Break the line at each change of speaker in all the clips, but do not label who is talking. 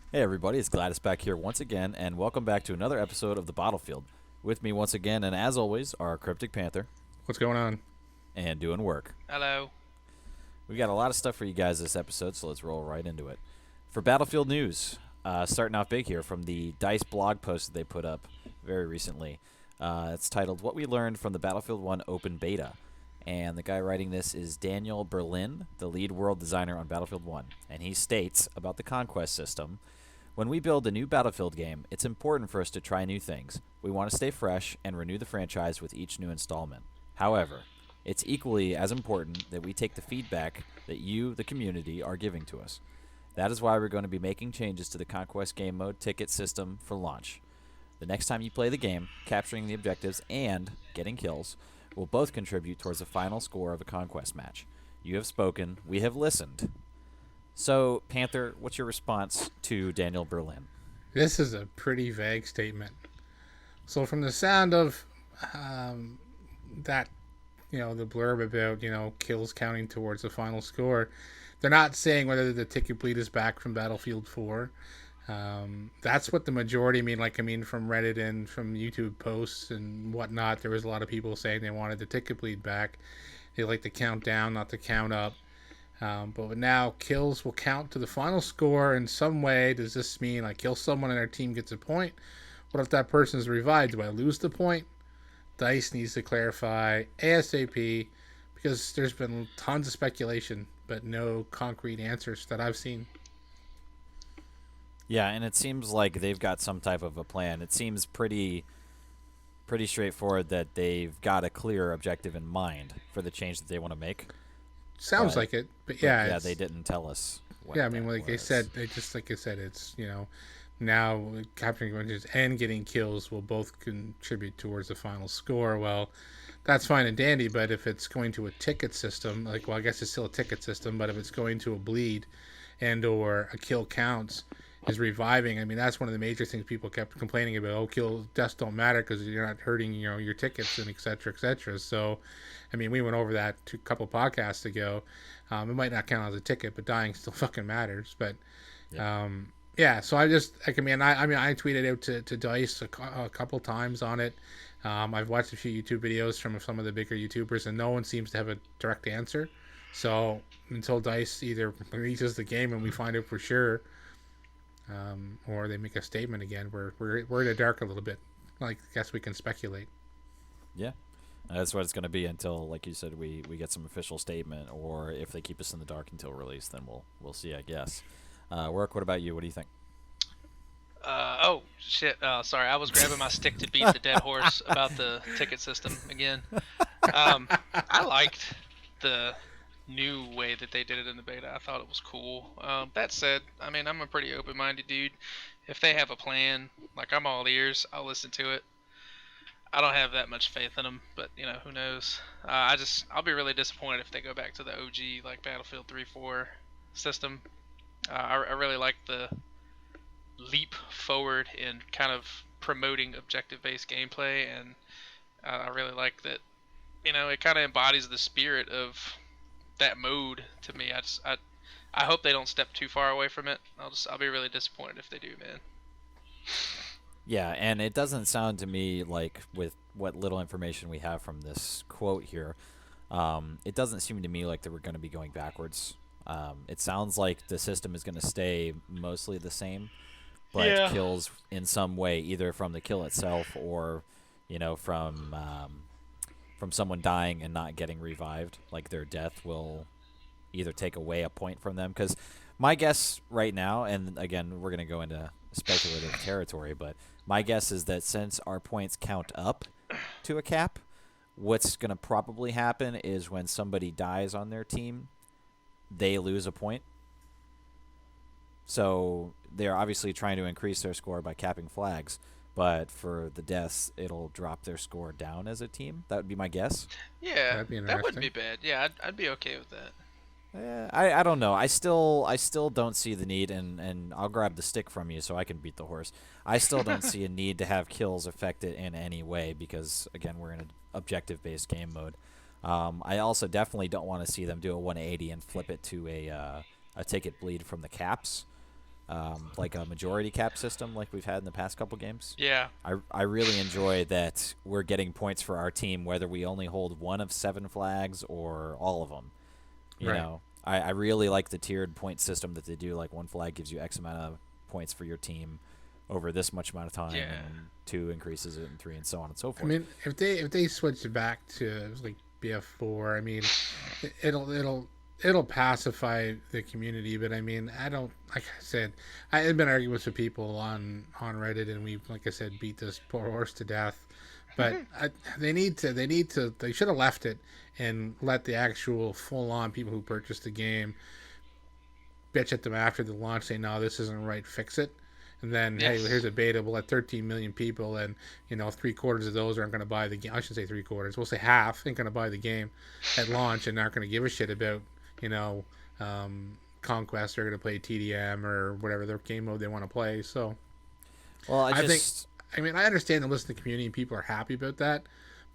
Hey everybody, it's Gladys back here once again, and welcome back to another episode of the Bottlefield. With me once again, and as always, are Cryptic Panther
What's going on?
and doing work.
Hello.
We got a lot of stuff for you guys this episode, so let's roll right into it. For Battlefield news, starting off big here from the DICE blog post that they put up very recently. It's titled "What We Learned from the Battlefield 1 Open Beta," and the guy writing this is Daniel Berlin, the lead world designer on Battlefield 1, and he states about the conquest system. When we build a new Battlefield game, it's important for us to try new things. We want to stay fresh and renew the franchise with each new installment. However, it's equally as important that we take the feedback that you, the community, are giving to us. That is why we're going to be making changes to the Conquest game mode ticket system for launch. The next time you play the game, capturing the objectives and getting kills will both contribute towards the final score of a Conquest match. You have spoken, we have listened. So, Panther, what's your response to Daniel Berlin?
This is a pretty vague statement. So, from the sound of that, the blurb about, kills counting towards the final score, they're not saying whether the ticket bleed is back from Battlefield 4. That's what the majority mean. From Reddit and from YouTube posts and whatnot, there was a lot of people saying they wanted the ticket bleed back. They like to count down, not to count up. But now kills will count to the final score in some way. Does this mean I kill someone and our team gets a point? What if that person is revived? Do I lose the point? DICE needs to clarify ASAP because there's been tons of speculation, but no concrete answers that I've seen.
Yeah, and it seems like they've got some type of a plan. It seems pretty straightforward that they've got a clear objective in mind for the change that they want to make.
Sounds
But,
like it, but
but
yeah,
yeah, they didn't tell us what
yeah. I
that
mean, like they
was.
said, like I said, it's now capturing advantages and getting kills will both contribute towards the final score. Well, that's fine and dandy, but if it's going to a ticket system, I guess it's still a ticket system, but if it's going to a bleed and or a kill counts is reviving, I mean, that's one of the major things people kept complaining about. Oh, kill deaths don't matter because you're not hurting, your tickets and et cetera, et cetera. So, I mean, we went over that a couple podcasts ago. It might not count as a ticket, but dying still fucking matters. But
Yep.
yeah, so I just I tweeted out to Dice a couple times on it. I've watched a few YouTube videos from some of the bigger YouTubers, and no one seems to have a direct answer. So until Dice either releases the game and we find out for sure, or they make a statement again, we're in the dark a little bit. Like, I guess we can speculate.
Yeah. That's what it's going to be until, like you said, we get some official statement, or if they keep us in the dark until release, then we'll see, I guess. Work. What about you? What do you think?
Oh shit. Sorry, I was grabbing my stick to beat the dead horse about the ticket system again. I liked the new way that they did it in the beta. I thought it was cool. That said, I mean, I'm a pretty open-minded dude. If they have a plan, like, I'm all ears. I'll listen to it. I don't have that much faith in them, but who knows? I'll be really disappointed if they go back to the OG like Battlefield 3, 4 system. I really like the leap forward in kind of promoting objective-based gameplay, and I really like that. It kind of embodies the spirit of that mode to me. I hope they don't step too far away from it. I'll be really disappointed if they do, man.
Yeah, and it doesn't sound to me like, with what little information we have from this quote here, it doesn't seem to me like that we're going to be going backwards. It sounds like the system is going to stay mostly the same, but
Yeah.
kills in some way, either from the kill itself or, from someone dying and not getting revived. Like, their death will either take away a point from them. Because my guess right now, and again, we're going to go into speculative territory, but my guess is that since our points count up to a cap, what's going to probably happen is when somebody dies on their team, they lose a point. So they're obviously trying to increase their score by capping flags, but for the deaths, it'll drop their score down as a team. That would be my guess.
Yeah,
That'd be
that wouldn't be
interesting.
bad. Yeah, I'd be okay with that.
I don't know. I still don't see the need, and I'll grab the stick from you so I can beat the horse. I still don't see a need to have kills affected in any way because, again, we're in an objective based game mode. I also definitely don't want to see them do a 180 and flip it to a ticket bleed from the caps. like a majority cap system like we've had in the past couple games.
Yeah.
I really enjoy that we're getting points for our team whether we only hold one of 7 flags or all of them. You know, I really like the tiered point system that they do. Like 1 flag gives you X amount of points for your team over this much amount of time, and 2 increases it, and 3, and so on and so forth.
I mean, if they switch it back to like BF4, I mean, it'll pacify the community. But I mean, I don't, like I said, I've been arguing with some people on Reddit, and we, like I said, beat this poor horse to death. But they should have left it and let the actual full on people who purchased the game bitch at them after the launch, say, no, this isn't right, fix it. And then, hey, here's a beta. We'll let 13 million people, and 3/4 of those aren't going to buy the game. I shouldn't say 3/4. We'll say half ain't going to buy the game at launch, and aren't going to give a shit about Conquest. They're going to play TDM or whatever their game mode they want to play. So,
well, I
understand the listening community and people are happy about that,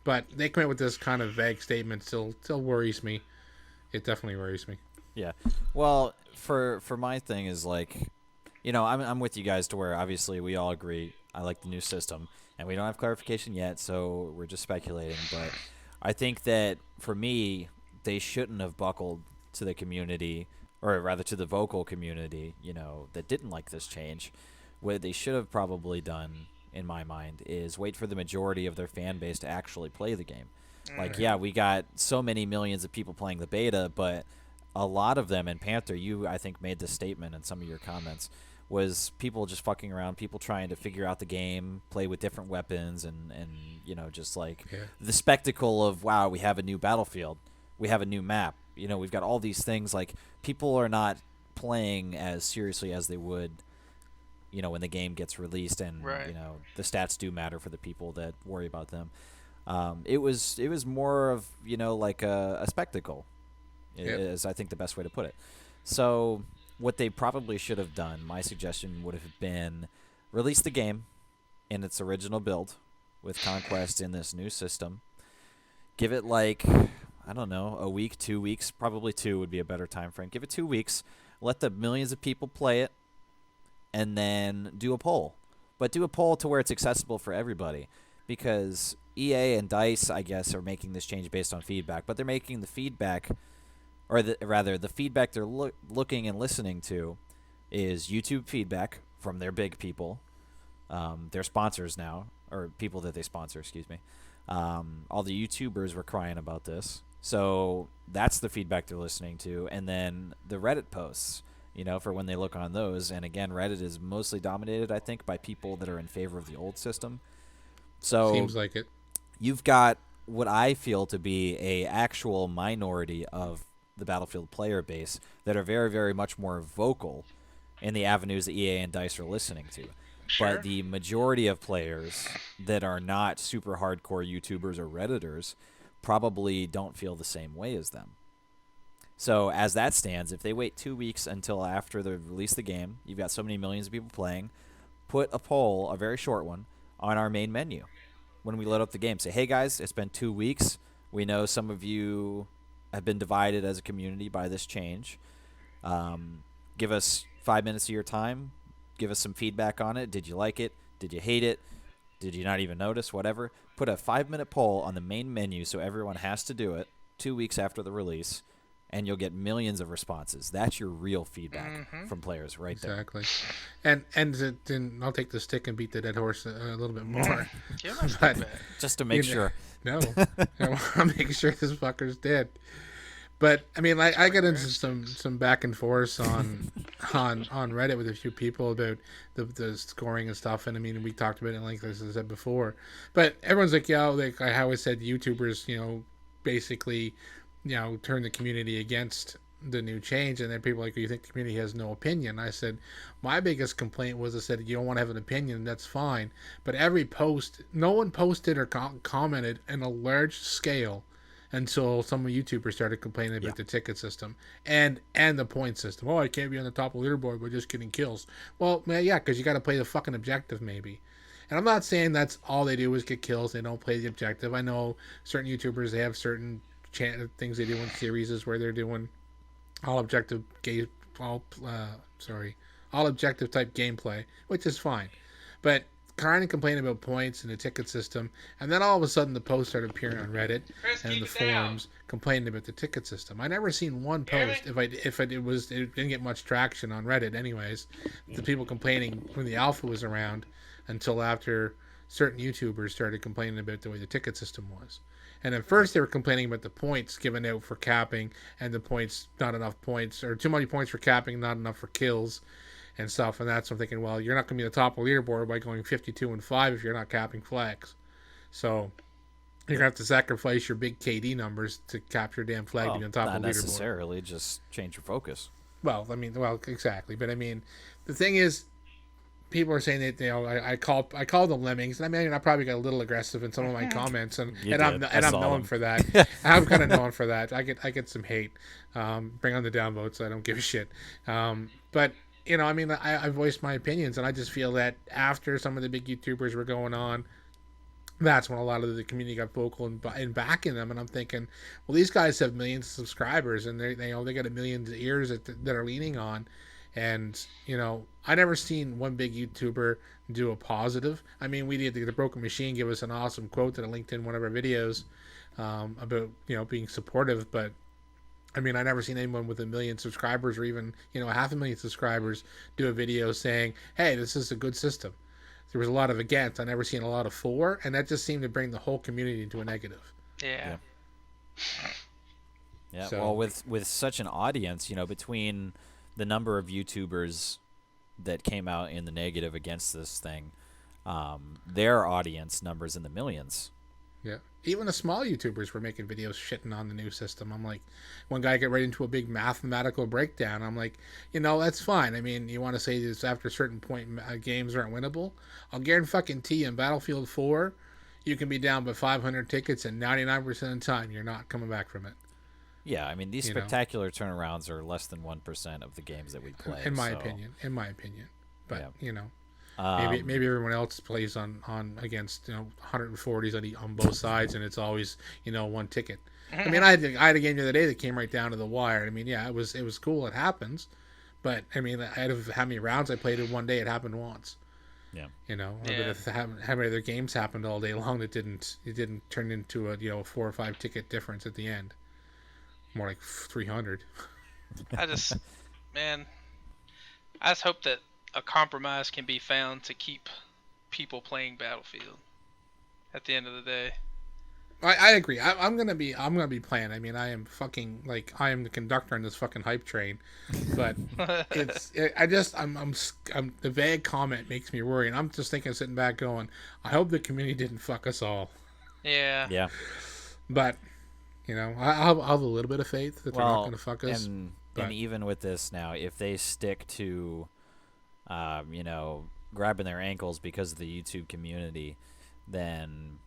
but they come out with this kind of vague statement still worries me. It definitely worries me.
Yeah. Well, for my thing is like, I'm with you guys to where obviously we all agree I like the new system, and we don't have clarification yet, so we're just speculating. But I think that for me, they shouldn't have buckled to the community, or rather to the vocal community, that didn't like this change. What they should have probably done, in my mind, is wait for the majority of their fan base to actually play the game. Like, yeah, we got so many millions of people playing the beta, but a lot of them, and Panther, you, I think, made this statement in some of your comments, was people just fucking around, people trying to figure out the game, play with different weapons, and just like the spectacle of, wow, we have a new Battlefield, we have a new map, we've got all these things. Like, people are not playing as seriously as they would, when the game gets released, and the stats do matter for the people that worry about them. It was more of like a spectacle, is I think the best way to put it. So what they probably should have done, my suggestion would have been, release the game in its original build with Conquest in this new system. Give it like, I don't know, a week, 2 weeks, probably 2 would be a better time frame. Give it 2 weeks, let the millions of people play it, and then do a poll. But do a poll to where it's accessible for everybody, because EA and DICE, I guess, are making this change based on feedback, but they're making the feedback, or the feedback they're looking and listening to is YouTube feedback from their big people, their sponsors now, or people that they sponsor, excuse me. All the YouTubers were crying about this, so that's the feedback they're listening to. And then the Reddit posts, for when they look on those. And again, Reddit is mostly dominated, I think, by people that are in favor of the old system. So
seems like it.
You've got what I feel to be a actual minority of the Battlefield player base that are very, very much more vocal in the avenues that EA and DICE are listening to.
Sure.
But the majority of players that are not super hardcore YouTubers or Redditors probably don't feel the same way as them. So as that stands, if they wait 2 weeks until after they release the game, you've got so many millions of people playing, put a poll, a very short one, on our main menu when we load up the game. Say, hey guys, it's been 2 weeks. We know some of you have been divided as a community by this change. Give us 5 minutes of your time. Give us some feedback on it. Did you like it? Did you hate it? Did you not even notice? Whatever. Put a 5-minute poll on the main menu so everyone has to do it 2 weeks after the release, and you'll get millions of responses. That's your real feedback from players right there.
Exactly. And then I'll take the stick and beat the dead horse a little bit more.
Yeah, that's not bad.
Just to make sure.
No. I want to make sure this fucker's dead. But I mean, I got into some back and forth on Reddit with a few people about the scoring and stuff, and I mean, we talked about it in length, as I said before. But everyone's like, like I always said, YouTubers, basically, turn the community against the new change, and then people are like, you think the community has no opinion? I said, my biggest complaint was, I said, you don't want to have an opinion, that's fine, but every post, no one posted or commented in a large scale until some YouTubers started complaining about the ticket system and the point system. Oh, I can't be on the top of the leaderboard by just getting kills. Well, yeah, because you got to play the fucking objective, maybe. And I'm not saying that's all they do is get kills. They don't play the objective. I know certain YouTubers, they have certain things they do in series where they're doing all all objective type gameplay, which is fine. But kind of complaining about points and the ticket system, and then all of a sudden the posts started appearing on Reddit
Chris,
and
keep
the
it down.
forums complaining about the ticket system. I never seen one
Hear me?
post it didn't get much traction on Reddit anyways. The people complaining when the alpha was around until after certain YouTubers started complaining about the way the ticket system was. And at first they were complaining about the points given out for capping and the points, not enough points, or too many points for capping, not enough for kills and stuff. And that's what I'm thinking, well, you're not going to be the top of the leaderboard by going 52-5 if you're not capping flags. So you're going to have to sacrifice your big KD numbers to capture a damn flag to be on top
not
of the leaderboard.
necessarily. Just change your focus.
Well, exactly. But I mean, the thing is, people are saying that I call them lemmings. And I mean, I probably got a little aggressive in some of my comments, and I'm known for that. I'm kind of known for that. I get some hate. Bring on the downvotes. I don't give a shit. But I mean, I voiced my opinions, and I just feel that after some of the big YouTubers were going on, that's when a lot of the community got vocal and backing them. And I'm thinking, well, these guys have millions of subscribers, and they got a million ears that are leaning on. And I never seen one big YouTuber do a positive. I mean, we did the Broken Machine give us an awesome quote that I linked in one of our videos about being supportive, but I mean, I never seen anyone with 1 million subscribers or even 500,000 subscribers do a video saying, "Hey, this is a good system." There was a lot of against. I never seen a lot of for, and that just seemed to bring the whole community into a negative.
Yeah.
Yeah.
So-
Well, with such an audience, between the number of YouTubers that came out in the negative against this thing, their audience numbers in the millions.
Yeah. Even the small YouTubers were making videos shitting on the new system. I'm like, one guy got right into a big mathematical breakdown. I'm like, that's fine. I mean, you want to say this after a certain point games aren't winnable? I'll guarantee you in Battlefield 4, you can be down by 500 tickets and 99% of the time you're not coming back from it.
Yeah, I mean, these spectacular turnarounds are less than 1% of the games that we play.
In my opinion. But,
Yeah.
maybe everyone else plays on against 140s on both sides, and it's always one ticket. I mean, I had a game the other day that came right down to the wire. I mean, yeah, it was cool. It happens, but I mean, out of how many rounds I played in one day, it happened once.
Yeah.
But if how many other games happened all day long that didn't turn into a 4 or 5 ticket difference at the end, more like 300.
I just hope that a compromise can be found to keep people playing Battlefield at the end of the day.
I agree. I'm gonna be playing. I mean, I am the conductor on this fucking hype train, but the vague comment makes me worry, and I'm just sitting back going, I hope the community didn't fuck us all.
Yeah.
Yeah.
But I'll have a little bit of faith that they're not gonna fuck us.
And even with this now, if they stick to grabbing their ankles because of the YouTube community, then,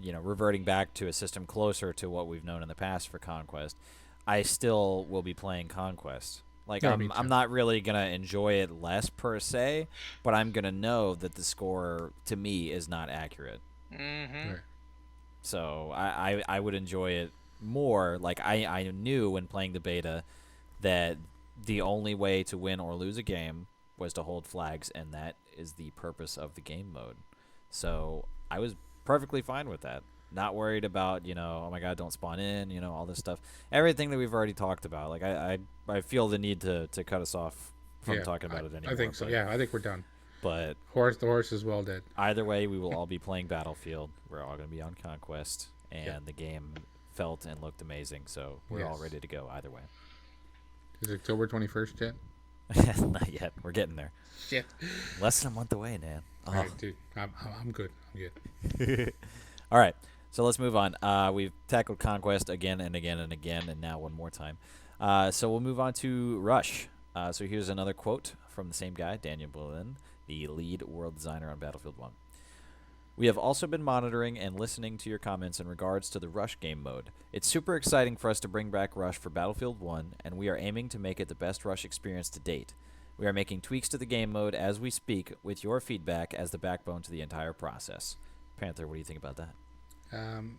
reverting back to a system closer to what we've known in the past for Conquest, I still will be playing Conquest. Like,
Yeah, me too.
I'm not really going to enjoy it less per se, but I'm going to know that the score, to me, is not accurate.
Mm-hmm.
Right.
So I would enjoy it more. Like, I knew when playing the beta that the only way to win or lose a game was to hold flags, and that is the purpose of the game mode. So I was perfectly fine with that. Not worried about, oh my god, don't spawn in, all this stuff. Everything that we've already talked about. Like, I feel the need to cut us off from talking about it anymore.
I think so.
But,
Yeah, I think we're done.
But
The horse is well dead.
either way, we will all be playing Battlefield. We're all going to be on Conquest, and the game felt and looked amazing. So we're all ready to go either way.
Is it October 21st yet?
Not yet. We're getting there.
Shit.
Less than a month away, man.
All right, dude. I'm good. I'm good.
All right, so let's move on. We've tackled Conquest again and again and again, and now one more time. So we'll move on to Rush. So here's another quote from the same guy, Daniel Boleyn, the lead world designer on Battlefield 1. We have also been monitoring and listening to your comments in regards to the Rush game mode. It's super exciting for us to bring back Rush for Battlefield 1, and we are aiming to make it the best Rush experience to date. We are making tweaks to the game mode as we speak, with your feedback as the backbone to the entire process. Panther, what do you think about that?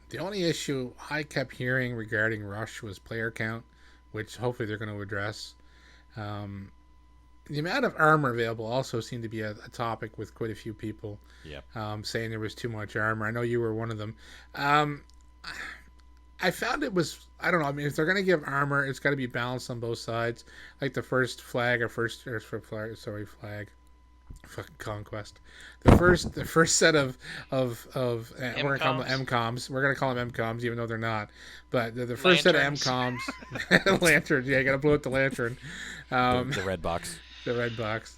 The only issue I kept hearing regarding Rush was player count, which hopefully they're going to address. the amount of armor available also seemed to be a topic with quite a few people.
Yep.
Saying there was too much armor. I know you were one of them. Um, I found it was, I don't know. I mean, if they're gonna give armor, it's got to be balanced on both sides. Like the first flag flag, fucking conquest. The first set of we're gonna call them MComs. We're gonna call them MComs, even though they're not. But the first
Lanterns.
set of MComs, lanterns. Yeah, you gotta blow up the lantern.
The red box.
The red box.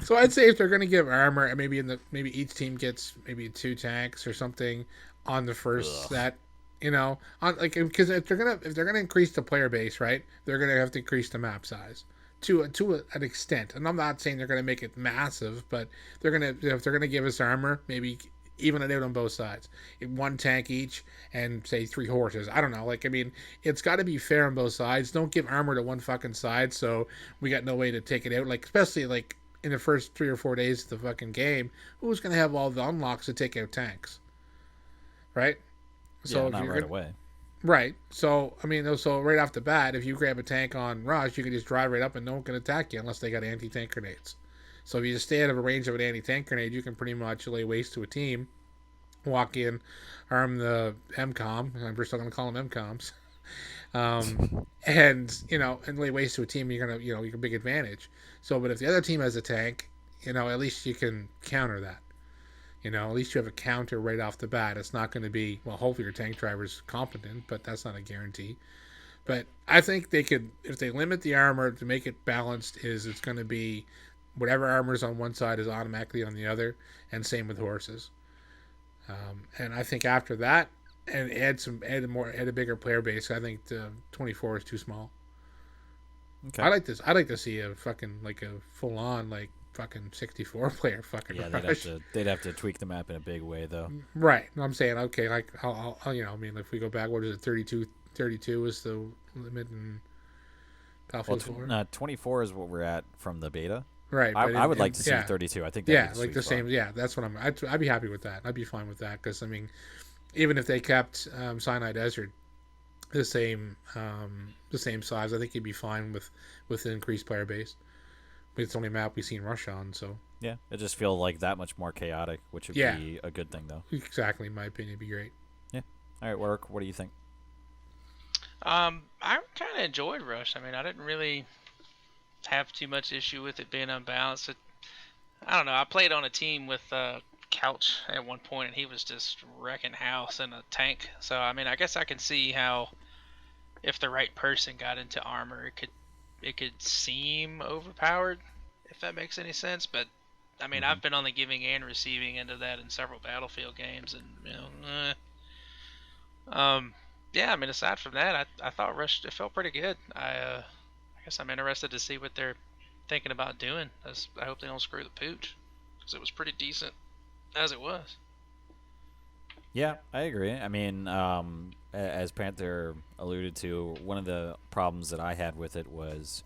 So I'd say if they're going to give armor, maybe each team gets maybe 2 tanks or something on the first set. On like, because if they're gonna increase the player base, right, they're gonna have to increase the map size to an extent. And I'm not saying they're gonna make it massive, but if they're gonna give us armor, maybe even it out on both sides. 1 tank each and say 3 horses. I don't know. Like, I mean, it's got to be fair on both sides. Don't give armor to one fucking side, so we got no way to take it out. Like, especially like in the first 3 or 4 days of the fucking game, who's gonna have all the unlocks to take out tanks, right? So
not right away.
Right. So I mean, so right off the bat, if you grab a tank on rush, you can just drive right up and no one can attack you unless they got anti-tank grenades. So if you just stay out of a range of an anti-tank grenade, you can pretty much lay waste to a team. Walk in, arm the MCOM. We're still going to call them MCOMs. And lay waste to a team. You're gonna, you can big advantage. So, but if the other team has a tank, at least you can counter that. At least you have a counter right off the bat. It's not going to be, well, hopefully your tank driver's competent, but that's not a guarantee. But I think they could, if they limit the armor to make it balanced, it's going to be whatever armor's on one side is automatically on the other, and same with horses. And I think after that, and add a bigger player base. I think the 24 is too small.
Okay.
I'd like to see a fucking like a full on like fucking 64 player fucking.
Yeah,
rush.
they'd have to tweak the map in a big way though.
Right. I'm saying okay, like I'll I mean if we go back, what is it? 32 is the limit in Battlefield 4.
24 is what we're at from the beta.
Right.
I would like to see 32. I think that'd be
like the same. Yeah, that's what I'd be happy with that. I'd be fine with that because I mean, even if they kept Sinai Desert the same size, I think you'd be fine with the increased player base. But it's the only map we've seen Rush on, so
yeah, it just feels like that much more chaotic, which would be a good thing though.
Exactly, in my opinion, it'd be great.
Yeah. All right, Work. What do you think?
I kind of enjoyed Rush. I mean, I didn't really have too much issue with it being unbalanced. I don't know. I played on a team with Couch at one point, and he was just wrecking house in a tank. So I mean, I guess I can see how if the right person got into armor, it could seem overpowered, if that makes any sense. But I mean, I've been on the giving and receiving end of that in several Battlefield games, and yeah. I mean, aside from that, I thought Rush it felt pretty good. I guess I'm interested to see what they're thinking about doing. I hope they don't screw the pooch, because it was pretty decent as it was.
Yeah, I agree. I mean, as Panther alluded to, one of the problems that I had with it was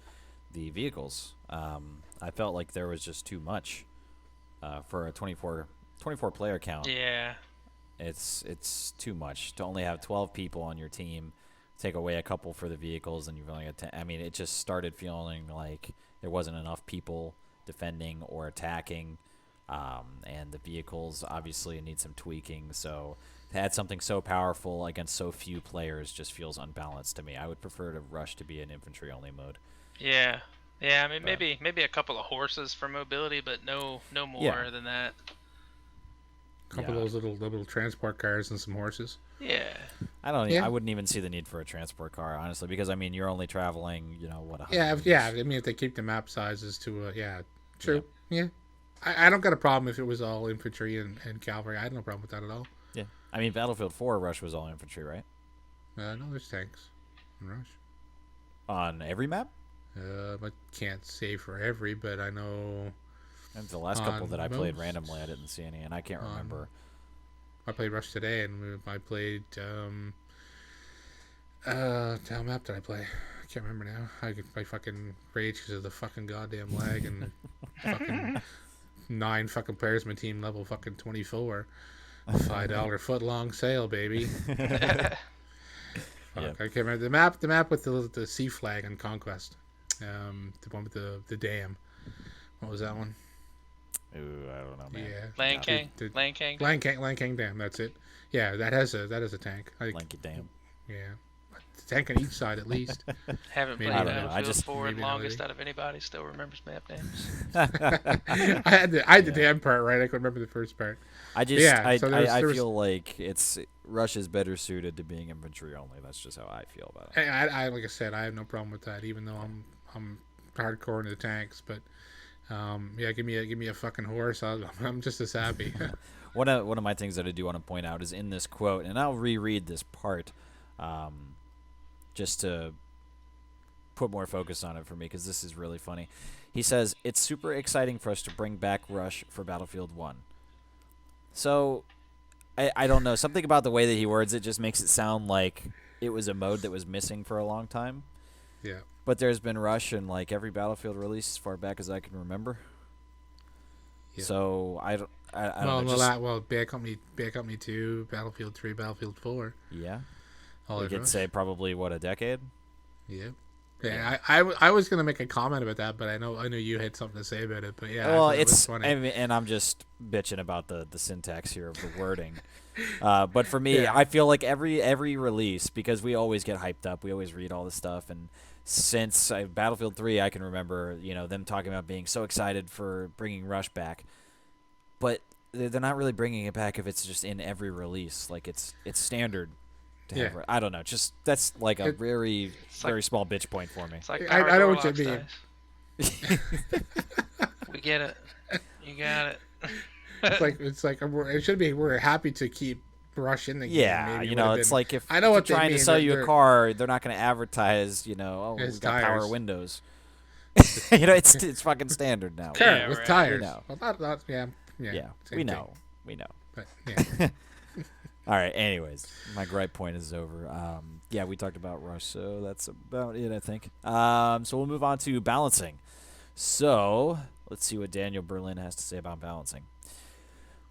the vehicles. I felt like there was just too much for a 24 player count.
Yeah.
It's too much to only have 12 people on your team. Take away a couple for the vehicles, and you've only got 10. I mean, it just started feeling like there wasn't enough people defending or attacking, and the vehicles obviously need some tweaking. So to add something so powerful against so few players just feels unbalanced to me. I would prefer to Rush to be an infantry-only mode.
Yeah. I mean, maybe a couple of horses for mobility, but no more than that.
A couple of those little transport cars and some horses.
Yeah.
I wouldn't even see the need for a transport car, honestly, because I mean you're only traveling, what?
Yeah. I mean, if they keep the map sizes to true. Yeah. I don't got a problem if it was all infantry and cavalry. I had no problem with that at all.
Yeah. I mean, Battlefield 4 Rush was all infantry, right?
No, there's tanks in Rush.
On every map?
I can't say for every, but I know.
And the last couple that I played randomly, I didn't see any, and I can't remember.
I played Rush today, and I played. What map did I play? I can't remember now. I fucking rage because of the fucking goddamn lag and fucking 9 fucking players in my team level fucking 24. $5 foot long sale, baby. Fuck, I can't remember the map with the sea flag on Conquest. The one with the dam. What was that one?
Ooh, I don't know, man.
Yeah,
Lan King.
the
Lan King.
Lan King Dam. That's it. Yeah, that has a tank.
Lanky Dam.
Yeah, a tank on each side at least.
Haven't
Maybe
played
I don't know. I
Battlefield
just-
4 in
maybe
longest
another-
out of anybody. Still remembers map names.
I had the dam part right. I could remember the first part.
I just,
Yeah,
I,
so
I
there was-
feel like Rush is better suited to being infantry only. That's just how I feel about it.
I like I said, I have no problem with that. Even though I'm hardcore into the tanks, but yeah, give me a fucking horse. I'm just as happy.
One of my things that I do want to point out is in this quote, and I'll reread this part, just to put more focus on it for me because this is really funny. He says, "It's super exciting for us to bring back Rush for Battlefield 1." So, I don't know. Something about the way that he words it just makes it sound like it was a mode that was missing for a long time.
Yeah.
But there's been Rush in like every Battlefield release as far back as I can remember.
Yeah.
So I don't know.
Bad Company 2, Battlefield 3, Battlefield 4.
Yeah.
All
We
those
could
Rush.
say probably a decade.
Yeah. Yeah, I was gonna make a comment about that, but I know you had something to say about it. But yeah, I
Well,
thought it was
it's
funny.
and I'm just bitching about the syntax here of the wording. But for me,
Yeah.
I feel like every release, because we always get hyped up, we always read all this stuff, and since Battlefield 3, I can remember them talking about being so excited for bringing Rush back, but they're not really bringing it back if it's just in every release. Like it's standard. To have,
Yeah.
I don't know. Just that's like a very
like-
very small bitch point for me.
It's like
I
Power
know what you
Door
mean.
Dice. We get it. You got it.
It's like it should be. We're happy to keep Rush in the game.
Yeah,
Maybe
you
it
know,
would've
it's
been-
like if
I know
if
what
they're
they
trying to
mean.
sell you a
They're-
car, they're not going to advertise, oh,
His
we've got power
tires.
windows. It's fucking standard now.
Current
Yeah,
with
right.
tires.
We know.
Well, that, yeah,
Yeah,
same
we
thing.
know. We know.
But yeah,
All right, anyways, my gripe point is over. Yeah, we talked about Rush, so that's about it, I think. So we'll move on to balancing. So let's see what Daniel Berlin has to say about balancing.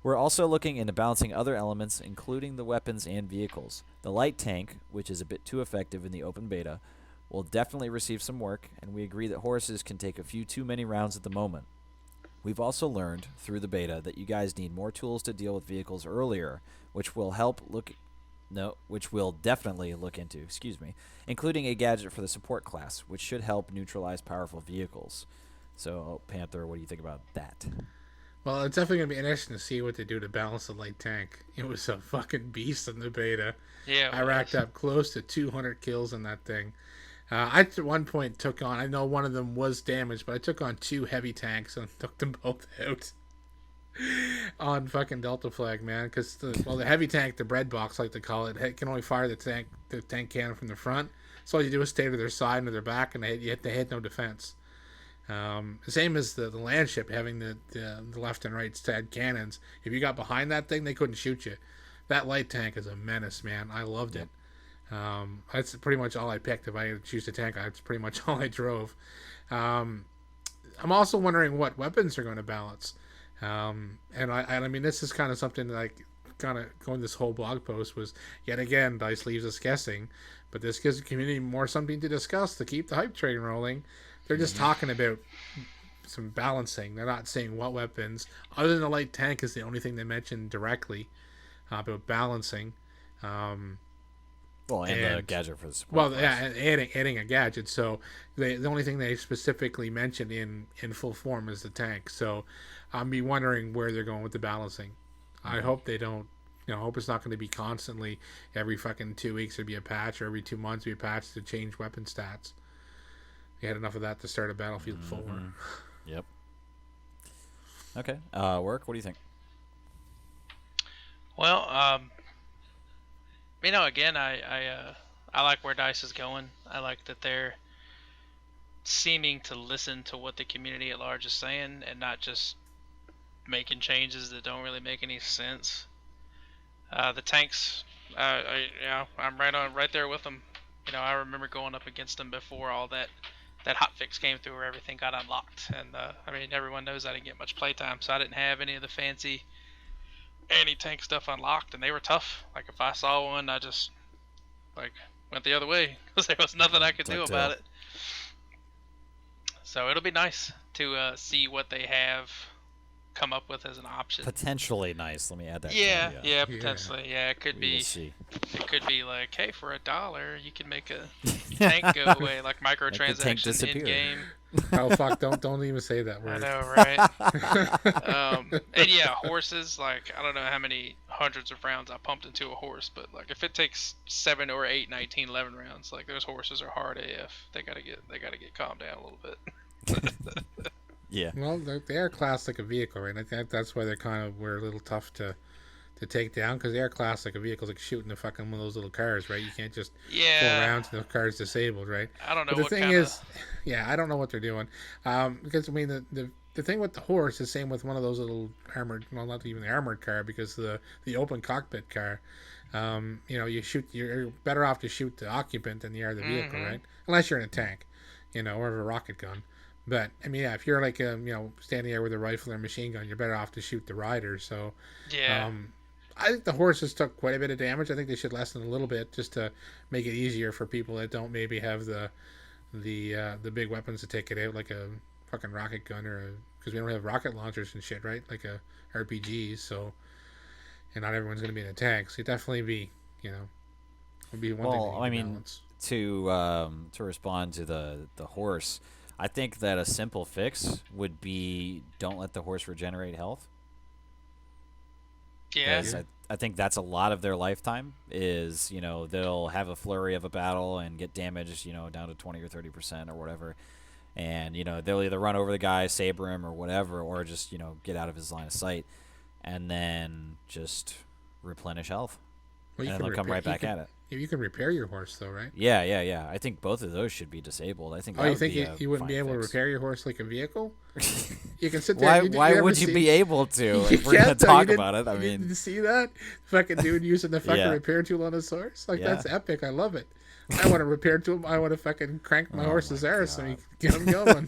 We're also looking into balancing other elements, including the weapons and vehicles. The light tank, which is a bit too effective in the open beta, will definitely receive some work, and we agree that horses can take a few too many rounds at the moment. We've also learned through the beta that you guys need more tools to deal with vehicles earlier, which will definitely look into, including a gadget for the support class, which should help neutralize powerful vehicles. So, Panther, what do you think about that?
well, it's definitely gonna be interesting to see what they do to balance the light tank. It was a fucking beast in the beta.
Yeah.
I racked up close to 200 kills in that thing. I at one point took on. I know one of them was damaged, but I took on 2 heavy tanks and took them both out on fucking Delta Flag, man. Because the heavy tank, the bread box, like they call it, can only fire the tank cannon from the front. So all you do is stay to their side and to their back, and they hit no defense. Same as the land ship having the left and right side cannons. If you got behind that thing, they couldn't shoot you. That light tank is a menace, man. I loved it. That's pretty much all I picked. If I had to choose a tank, that's pretty much all I drove. I'm also wondering what weapons are going to balance. And I mean, this is kind of something that I kind of going this whole blog post was yet again DICE leaves us guessing, but this gives the community more something to discuss to keep the hype train rolling. They're just talking about some balancing. They're not saying what weapons, other than the light tank is the only thing they mentioned directly about balancing.
Well, and the
And-
gadget for the support
Well,
class.
yeah, and adding a gadget. So the only thing they specifically mentioned in full form is the tank. So I'm be wondering where they're going with the balancing. I hope they don't. I hope it's not going to be constantly every fucking 2 weeks there'd be a patch, or every 2 months be a patch to change weapon stats. We had enough of that to start a Battlefield 4.
Yep. Okay. Work. What do you think?
Well, again, I like where DICE is going. I like that they're seeming to listen to what the community at large is saying and not just making changes that don't really make any sense. The tanks, I'm right there with them. I remember going up against them before all that hotfix came through where everything got unlocked. And everyone knows I didn't get much playtime, so I didn't have any of the fancy anti-tank stuff unlocked, and they were tough. Like if I saw one, I just went the other way because there was nothing I could do
Tucked
about
tail.
it. So it'll be nice to see what they have come up with as an option.
Potentially nice. Let me add that.
Yeah,
caveat.
yeah, potentially. Yeah, it could
We will
be.
see.
It could be like, hey, for $1, you can make a tank go away, like
tank
microtransactions
disappear.
in game.
Oh fuck! Don't even say that
I
word.
know, right? And yeah, horses. Like, I don't know how many hundreds of rounds I pumped into a horse, but like if it takes 7 or 8, 19, 11 rounds, like those horses are hard AF. They gotta get calmed down a little bit.
Yeah.
Well, they are classed like a vehicle, right? I think that's why we're a little tough to take down, because they are classed like a vehicle, like shooting the fucking one of those little cars, right? You can't just pull around and the car's disabled, right?
I don't know.
But the
what
thing
kinda...
is, yeah, I don't know what they're doing, because I mean the thing with the horse is same with one of those little armored, well, not even the armored car, because the open cockpit car, you're better off to shoot the occupant than you are the vehicle, right? Unless you're in a tank, or a rocket gun. But I mean, yeah, if you're like standing there with a rifle or machine gun, you're better off to shoot the rider. So
Yeah.
I think the horses took quite a bit of damage. I think they should lessen a little bit just to make it easier for people that don't maybe have the big weapons to take it out, like a fucking rocket gun because we don't have rocket launchers and shit, right? Like a RPGs. So, and not everyone's going to be in a tank. So it definitely would be one thing.
Well, I mean, to respond to the horse, I think that a simple fix would be don't let the horse regenerate health.
Yeah.
I think that's a lot of their lifetime is, they'll have a flurry of a battle and get damaged, down to 20 or 30% or whatever. And, they'll either run over the guy, saber him or whatever, or just, get out of his line of sight and then just replenish health.
Well,
and they'll come right back at it.
You can repair your horse, though, right?
Yeah. I think both of those should be disabled. I think.
Oh, you think you wouldn't be able to repair your horse like a vehicle? You can sit there.
Why would you be able to? If we're gonna talk about it. I mean,
did you see that fucking dude using the fucking repair tool on his horse? Like that's epic. I love it. I want to repair tool. I want to fucking crank my horse's arse so he can get him going.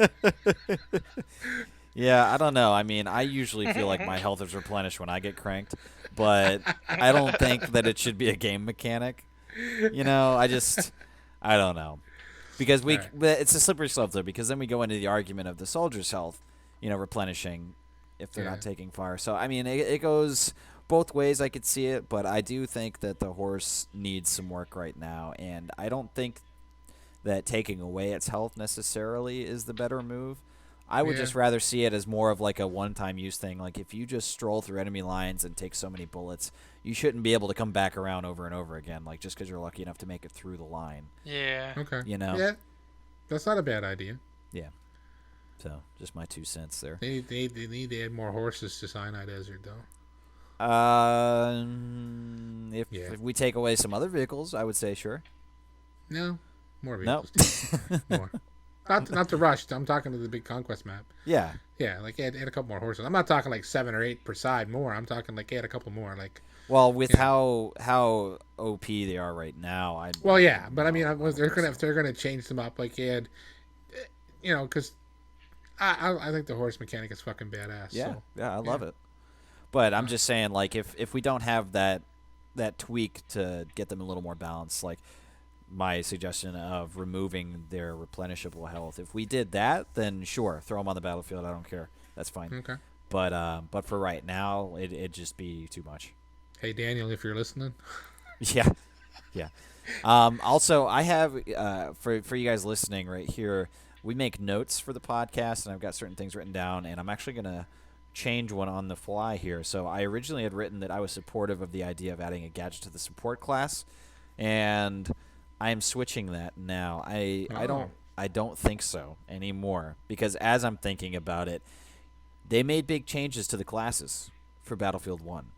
Yeah, I don't know. I mean, I usually feel like my health is replenished when I get cranked, but I don't think that it should be a game mechanic. I don't know. Because but it's a slippery slope, though, because then we go into the argument of the soldier's health, replenishing if they're not taking fire. So, I mean, it goes both ways. I could see it, but I do think that the horse needs some work right now, and I don't think that taking away its health necessarily is the better move. I would just rather see it as more of like a one-time use thing. Like if you just stroll through enemy lines and take so many bullets, you shouldn't be able to come back around over and over again, like just because you're lucky enough to make it through the line.
Yeah.
Okay.
Yeah,
that's not a bad idea.
Yeah. So just my 2 cents there.
They need to add more horses to Sinai Desert, though.
If we take away some other vehicles, I would say sure.
No, more vehicles. No. More. Not to rush. I'm talking to the big conquest map.
Yeah.
Yeah, like add a couple more horses. I'm not talking like 7 or 8 per side more. I'm talking like add a couple more. Like.
Well, with how OP they are right now,
but I mean, if they're gonna change them up, like add, because I think the horse mechanic is fucking badass.
Yeah,
so,
I love it. But I'm just saying, like, if we don't have that tweak to get them a little more balanced, like my suggestion of removing their replenishable health, if we did that, then sure, throw them on the battlefield. I don't care. That's fine. Okay. But for right now, it'd just be too much.
Hey, Daniel, if you're listening.
Yeah. Also, I have for you guys listening right here, we make notes for the podcast, and I've got certain things written down, and I'm actually gonna change one on the fly here. So I originally had written that I was supportive of the idea of adding a gadget to the support class, and I am switching that now. I don't think so anymore, because as I'm thinking about it, they made big changes to the classes for Battlefield 1.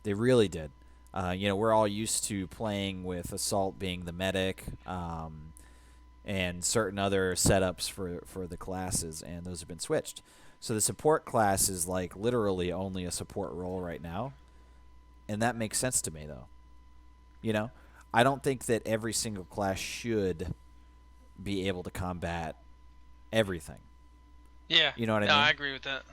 They really did. We're all used to playing with Assault being the medic, and certain other setups for the classes, and those have been switched. So the support class is like literally only a support role right now, and that makes sense to me, though. I don't think that every single class should be able to combat everything.
Yeah.
You know what I mean?
I agree with that.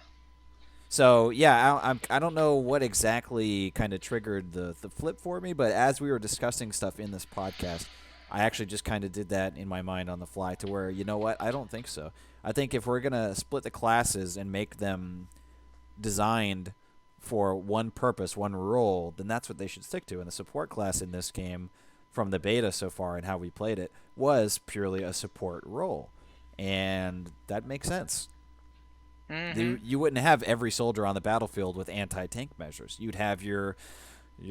So, yeah, I don't know what exactly kind of triggered the flip for me, but as we were discussing stuff in this podcast, I actually just kind of did that in my mind on the fly to where, you know what, I don't think so. I think if we're going to split the classes and make them designed for one purpose, one role, then that's what they should stick to. And the support class in this game, from the beta so far and how we played it, was purely a support role. And that makes sense. You wouldn't have every soldier on the battlefield with anti-tank measures. You'd have your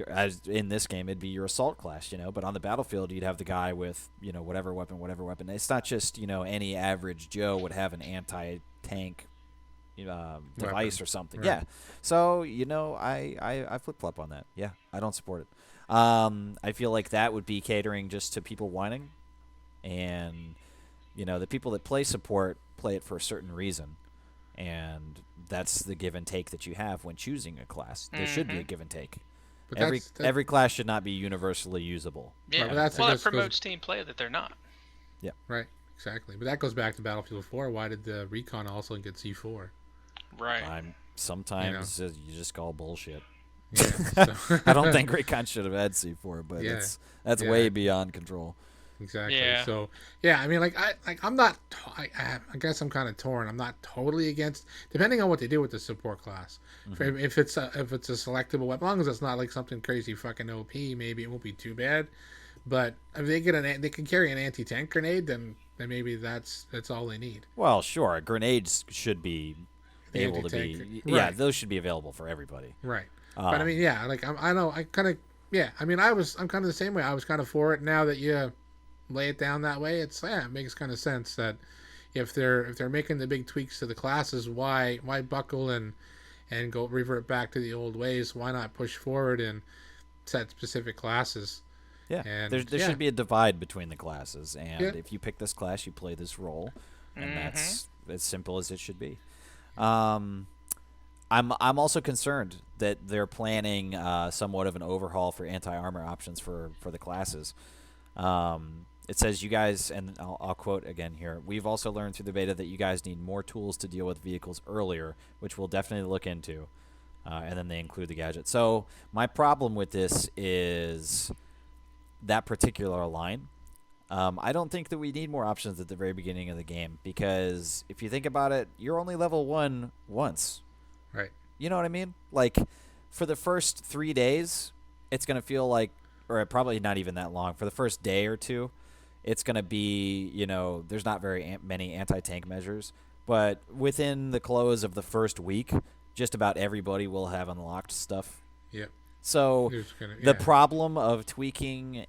as in this game, it'd be your assault class, but on the battlefield, you'd have the guy with, whatever weapon. It's not just, any average Joe would have an anti-tank device or something.
Right.
Yeah. So, I flip-flop on that. Yeah, I don't support it. I feel like that would be catering just to people whining. And, the people that play support play it for a certain reason. And that's the give and take that you have when choosing a class. There should be a give and take.
But
Every class should not be universally usable.
Yeah,
Right, but
well, it promotes team play that they're not.
Yeah.
Right, exactly. But that goes back to Battlefield 4. Why did the Recon also get C4?
Right.
Sometimes you just call bullshit.
Yeah, so.
I don't think Recon should have had C4, but
Yeah.
that's way beyond control.
Exactly.
Yeah.
So yeah, I mean, I'm not. I guess I'm kind of torn. I'm not totally against, depending on what they do with the support class. If it's a selectable weapon, as long as it's not like something crazy fucking OP, maybe it won't be too bad. But if they they can carry an anti-tank grenade, then maybe that's all they need.
Well, sure, grenades should be
The
able to
anti-tank,
be. Yeah,
right.
those should be available for everybody.
Right. But I mean, yeah, I know, I kind of, yeah. I mean, I'm kind of the same way. I was kind of for it. Now that you lay it down that way, it makes kind of sense that if they're making the big tweaks to the classes, why buckle and go revert back to the old ways? Why not push forward and set specific classes?
Yeah,
And,
there should be a divide between the classes, and
Yeah.
if you pick this class, you play this role, and that's as simple as it should be. I'm also concerned that they're planning somewhat of an overhaul for anti-armor options for the classes. It says, you guys, and I'll quote again here, we've also learned through the beta that you guys need more tools to deal with vehicles earlier, which we'll definitely look into. And then they include the gadget. So my problem with this is that particular line. I don't think that we need more options at the very beginning of the game, because if you think about it, you're only level 1 once.
Right.
You know what I mean? Like, for the first 3 days, it's going to feel like, or probably not even that long, for the first day or two, it's going to be, there's not very many anti-tank measures. But within the close of the first week, just about everybody will have unlocked stuff.
Yep.
So
Yeah.
the problem of tweaking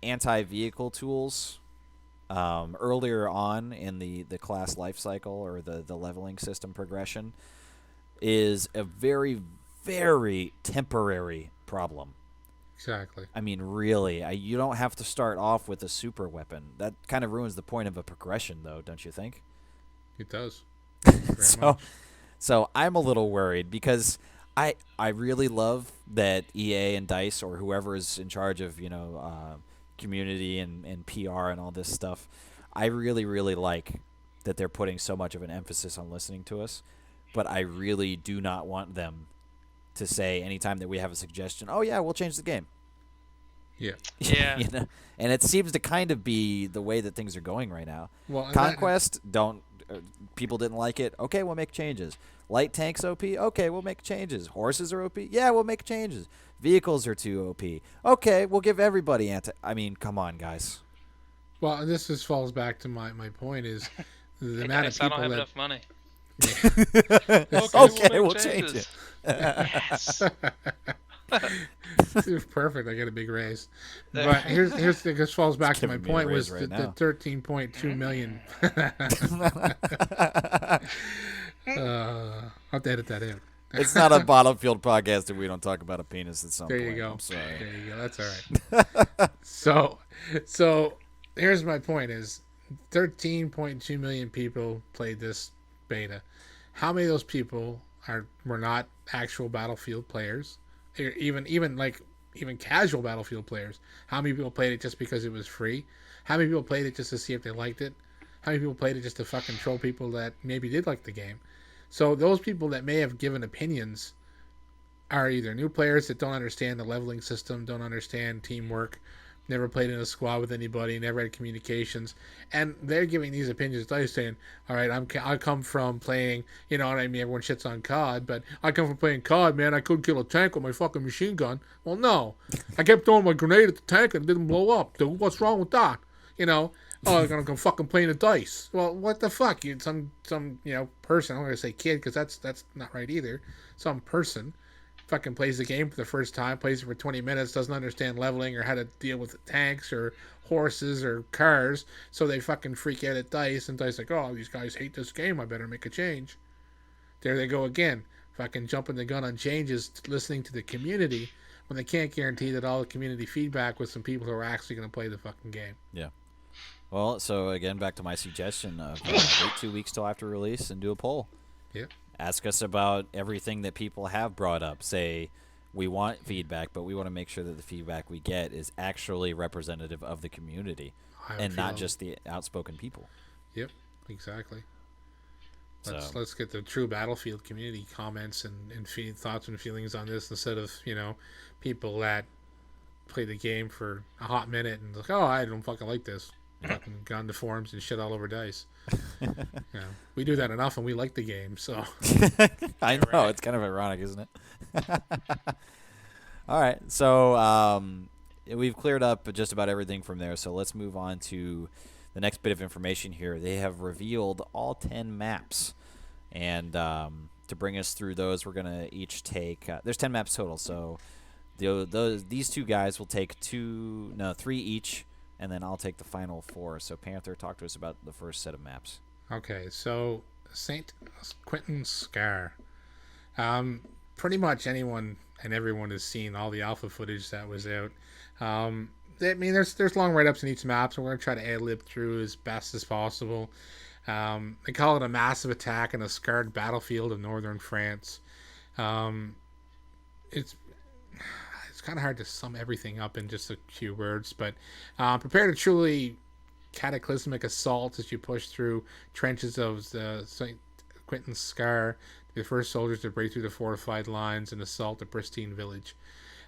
anti-vehicle tools earlier on in the class life cycle or the leveling system progression is a very, very temporary problem.
Exactly.
I mean, really, you don't have to start off with a super weapon. That kind of ruins the point of a progression, though, don't you think?
It does. Very much.
So I'm a little worried, because I really love that EA and DICE, or whoever is in charge of community and PR and all this stuff, I really, really like that they're putting so much of an emphasis on listening to us. But I really do not want them to say anytime that we have a suggestion, oh yeah, we'll change the game.
Yeah.
Yeah.
And it seems to kind of be the way that things are going right now.
Well, and
Conquest, people didn't like it. Okay, we'll make changes. Light tanks OP. Okay, we'll make changes. Horses are OP. Yeah, we'll make changes. Vehicles are too OP. Okay, we'll give everybody I mean, come on, guys.
Well, and this just falls back to my point is the
Hey,
amount
guys,
of
I
people
don't have
that
enough money.
Okay, we'll
make
change
changes.
it.
Yes.
Perfect. I get a big raise. But here's this falls back to my
giving me a
point
raise
was
right
the
now.
13.2 million. I'll have to edit that in.
It's not a Battlefield podcast if we don't talk about a penis at some
There
point.
you go.
I'm sorry.
There you go. That's all right. So here's my point: is 13.2 million people played this beta. How many of those people were not actual Battlefield players, or even casual Battlefield players? How many people played it just because it was free? How many people played it just to see if they liked it? How many people played it just to fucking troll people that maybe did like the game? So those people that may have given opinions are either new players that don't understand the leveling system, don't understand teamwork, never played in a squad with anybody, never had communications, and they're giving these opinions. They're saying, "All right, I come from playing, you know what I mean? Everyone shits on COD, but I come from playing COD, man. I couldn't kill a tank with my fucking machine gun. Well, no, I kept throwing my grenade at the tank and it didn't blow up. Dude, what's wrong with that? You know? Oh, I'm gonna go fucking playing the dice. Well, what the fuck? You some person. I'm gonna say kid because that's not right either. Some person fucking plays the game for the first time, plays it for 20 minutes, doesn't understand leveling or how to deal with tanks or horses or cars, so they fucking freak out at DICE, and DICE like, oh, these guys hate this game, I better make a change. There they go again, fucking jumping the gun on changes, listening to the community, when they can't guarantee that all the community feedback with some people who are actually going to play the fucking game.
Yeah. Well, so again, back to my suggestion of wait 2 weeks till after release and do a poll.
Yep.
Ask us about everything that people have brought up. Say, we want feedback, but we want to make sure that the feedback we get is actually representative of the community and not just the outspoken people.
Yep, exactly.
So
Let's get the true Battlefield community comments and thoughts and feelings on this instead of, people that play the game for a hot minute and like, oh, I don't fucking like this. Fucking gone to forums and shit all over DICE. We do that enough and we like the game, so.
I know, right. It's kind of ironic, isn't it? All right, so we've cleared up just about everything from there, so let's move on to the next bit of information here. They have revealed all 10 maps, and to bring us through those, we're going to each take there's 10 maps total, so these two guys will take 3 each, and then I'll take the final 4. So Panther, talk to us about the first set of maps.
Okay, so St. Quentin Scar. Pretty much anyone and everyone has seen all the alpha footage that was out. I mean, there's long write-ups in each map, so we're going to try to ad-lib through as best as possible. They call it a massive attack in a scarred battlefield of northern France. It's kind of hard to sum everything up in just a few words, but prepare to truly cataclysmic assault as you push through trenches of the St. Quentin Scar, the first soldiers to break through the fortified lines and assault the pristine village.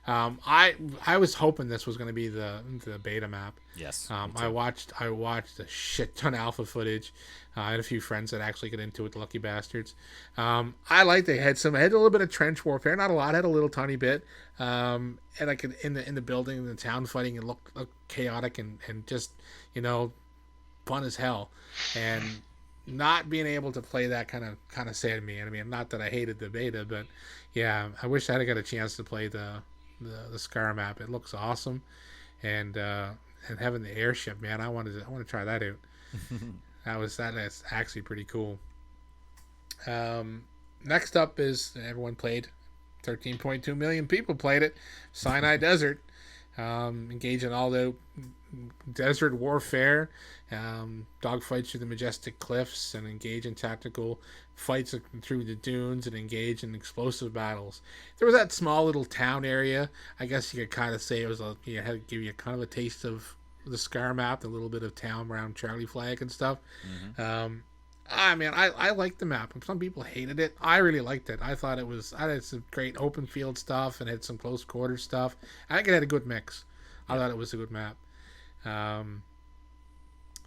I was hoping this was going to be the beta map.
Yes.
I watched a shit ton of alpha footage. I had a few friends that actually get into it, the lucky bastards. I liked they had a little bit of trench warfare, not a lot, had a little tiny bit. And I could in the building, in the town fighting, it looked chaotic and just fun as hell. And not being able to play that kind of saddened me. I mean, not that I hated the beta, but yeah, I wish I had got a chance to play the Scar map. It looks awesome, and having the airship, man, I want to try that out. That's actually pretty cool. Next up is everyone played. 13.2 million people played it. Sinai Desert. Engage in all the desert warfare, dogfights through the majestic cliffs, and engage in tactical fights through the dunes, and engage in explosive battles. There was that small little town area. I guess you could kind of say it was had to give you kind of a taste of the Scar map, a little bit of town around Charlie Flag and stuff. Mm-hmm. I liked the map. Some people hated it. I really liked it. I thought I had some great open field stuff and had some close quarter stuff. I think it had a good mix. I thought it was a good map.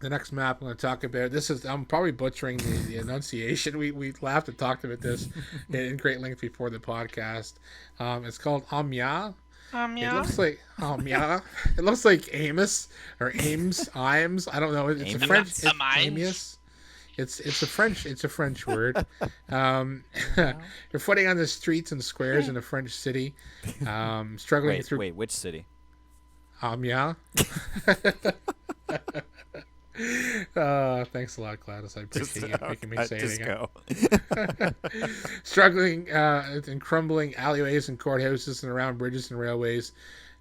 The next map I'm going to talk about, I'm probably butchering the enunciation. We laughed and talked about this in great length before the podcast. It's called Amiens. It looks like It looks like Amos or Ames. Imes. I don't know. It's a French. It's Amiens. It's a French word. You're footing on the streets and squares in a French city, struggling through.
Wait, which city?
Amiens. Thanks a lot, Gladys. I appreciate you making me say it again. Struggling in crumbling alleyways and courthouses and around bridges and railways,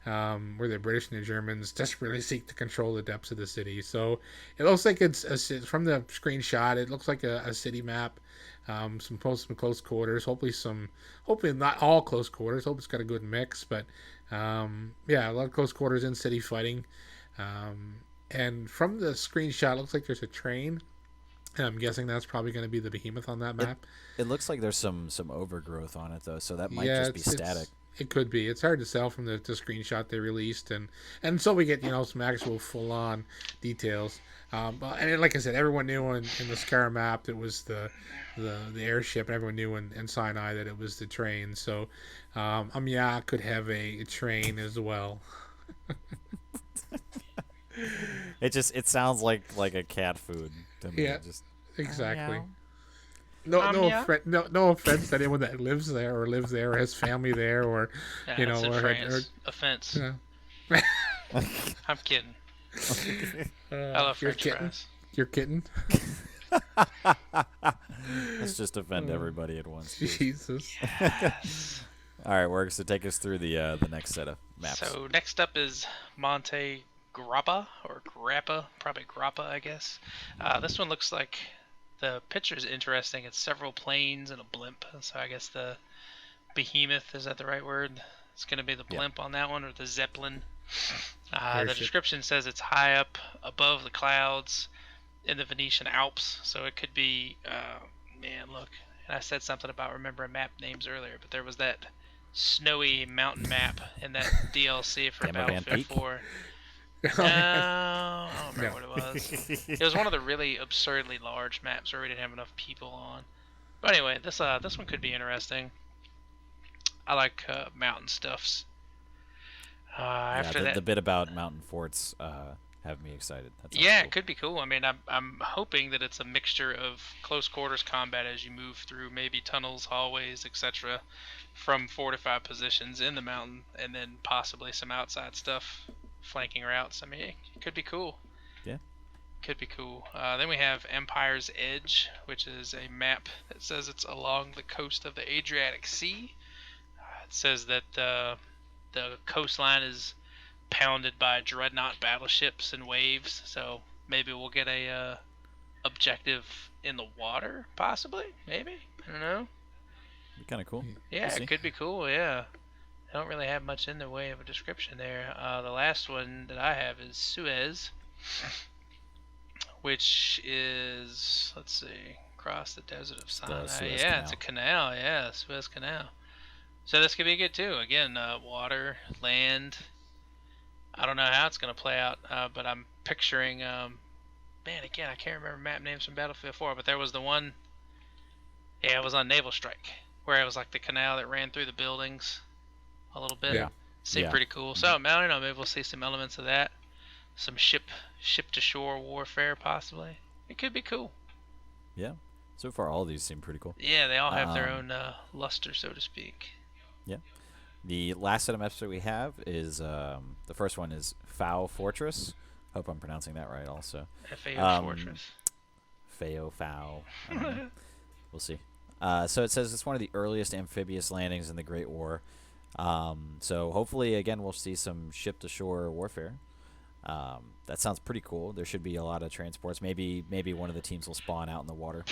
where the British and the Germans desperately seek to control the depths of the city. So it looks like it's from the screenshot. It looks like a city map. Some close quarters. Hopefully not all close quarters. Hope it's got a good mix. But a lot of close quarters in city fighting. And from the screenshot, it looks like there's a train. And I'm guessing that's probably going to be the behemoth on that map.
It looks like there's some overgrowth on it though, so that might just be static.
It could be. It's hard to tell from the screenshot they released, and until we get some actual full on details. And like I said, everyone knew in the Scar map that was the airship, and everyone knew in Sinai that it was the train. So, yeah, could have a train as well.
It sounds like a cat food to me.
Yeah,
Just
exactly.
meow.
No offense to anyone that lives there or has family there or
It's in
or
France. Offense.
you
I'm kidding.
know,
I love
your
French
kitten.
fries.
Your kitten.
Let's just offend everybody at once. Please.
Jesus.
Yes.
All right, Works. So take us through the next set of maps.
So next up is Monte Grappa, or Grappa, probably Grappa, I guess. This one looks like the picture is interesting. It's several planes and a blimp. So I guess the behemoth, is that the right word? It's going to be the blimp on that one, or the Zeppelin. The description says it's high up above the clouds in the Venetian Alps. So it could be, man, look. And I said something about remembering map names earlier, but there was that snowy mountain map in that DLC for Battlefield 4. No, I don't remember what it was. It was one of the really absurdly large maps where we didn't have enough people on. But anyway, this one could be interesting. I like mountain stuffs. After that,
the bit about mountain forts have me excited. That sounds
yeah,
cool.
it could be cool. I mean, I'm hoping that it's a mixture of close quarters combat as you move through maybe tunnels, hallways, etc., from fortified positions in the mountain, and then possibly some outside stuff, flanking routes. I mean, it could be cool.
Yeah.
Could be cool. Then we have Empire's Edge, which is a map that says it's along the coast of the Adriatic Sea. It says that the coastline is pounded by dreadnought battleships and waves, so maybe we'll get a objective in the water, possibly, maybe. I don't know.
Be kind of cool.
Yeah,
We'll
it could be cool. Yeah, I don't really have much in the way of a description there. The last one that I have is Suez, which is, let's see, across the desert of Sinai.
Suez
Yeah,
Canal.
it's a canal. Yeah, Suez Canal. So this could be good too. Again, water, land. I don't know how it's going to play out, but I'm picturing, man, again, I can't remember map names from Battlefield 4, but there was the one, yeah, it was on Naval Strike, where it was like the canal that ran through the buildings a little bit.
Yeah.
Seemed
Yeah.
pretty cool. So, I don't know, maybe we'll see some elements of that. Some ship-to-shore warfare, possibly. It could be cool.
Yeah. So far, all of these seem pretty cool.
Yeah, they all have their own luster, so to speak.
Yeah. The last set of maps that we have is the first one is Fao Fortress. Hope I'm pronouncing that right. Also,
FAO Fortress.
Fao. I don't know. We'll see. So it says it's one of the earliest amphibious landings in the Great War. So hopefully, again, we'll see some ship-to-shore warfare. That sounds pretty cool. There should be a lot of transports. Maybe one of the teams will spawn out in the water.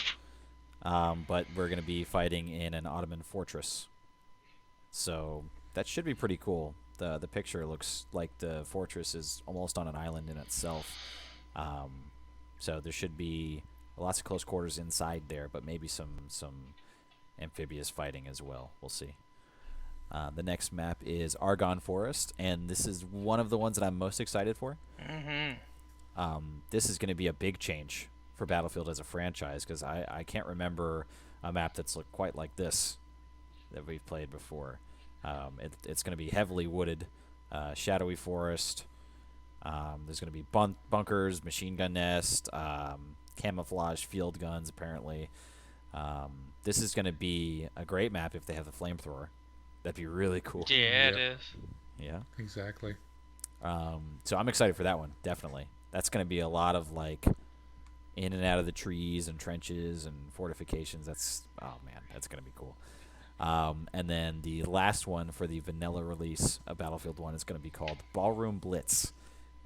But we're going to be fighting in an Ottoman fortress. So that should be pretty cool. The picture looks like the fortress is almost on an island in itself. So there should be lots of close quarters inside there, but maybe some amphibious fighting as well. We'll see. The next map is Argonne Forest, and this is one of the ones that I'm most excited for.
Mm-hmm.
This is going to be a big change for Battlefield as a franchise, because I can't remember a map that's looked quite like this that we've played before. It's going to be heavily wooded, shadowy forest. There's going to be bunkers, machine gun nest, camouflage field guns, apparently. This is going to be a great map if they have the flamethrower. That'd be really cool.
Yeah,
Yep.
it is.
Yeah.
Exactly.
So I'm excited for that one, definitely. That's going to be a lot of, like, in and out of the trees and trenches and fortifications. Oh, man, that's going to be cool. And then the last one for the vanilla release of Battlefield 1 is going to be called Ballroom Blitz.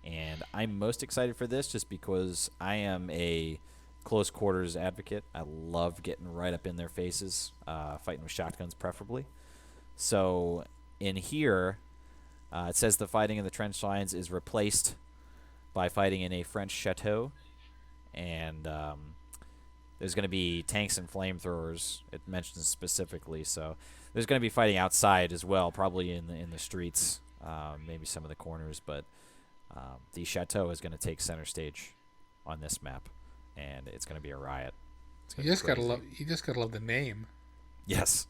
And I'm most excited for this just because I am a close quarters advocate. I love getting right up in their faces, fighting with shotguns preferably. So in here, it says the fighting in the trench lines is replaced by fighting in a French chateau. And There's going to be tanks and flamethrowers. It mentions specifically, so there's going to be fighting outside as well, probably in the streets, maybe some of the corners. But the chateau is going to take center stage on this map, and it's going to be a riot.
You just gotta love the name.
Yes,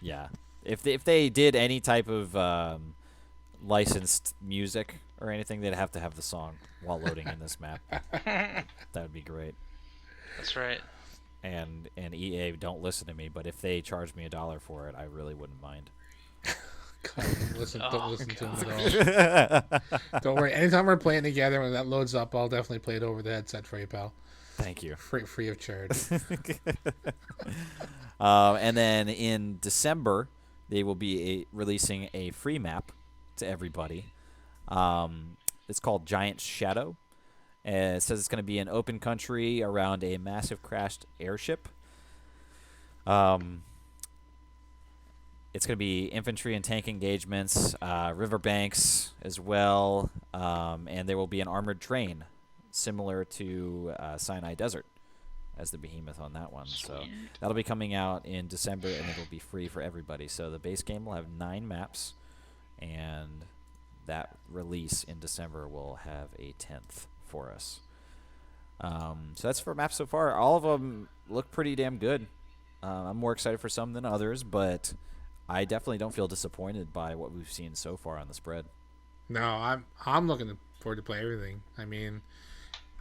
yeah. If they did any type of licensed music or anything, they'd have to have the song while loading in this map. That would be great.
That's right.
And EA, don't listen to me, but if they charged me $1 for it, I really wouldn't mind.
God, don't listen to him at all. Don't worry. Anytime we're playing together, when that loads up, I'll definitely play it over the headset for you, pal.
Thank you.
Free of charge.
And then in December, they will be releasing a free map to everybody. It's called Giant Shadow. It says it's going to be an open country around a massive crashed airship. It's going to be infantry and tank engagements, riverbanks as well, and there will be an armored train similar to Sinai Desert as the behemoth on that one.
Sweet.
So that'll be coming out in December, and it'll be free for everybody. So the base game will have 9 maps, and that release in December will have a 10th for us. So that's for maps so far. All of them look pretty damn good. I'm more excited for some than others, but I definitely don't feel disappointed by what we've seen so far on the spread.
No, I'm looking forward to play everything. I mean,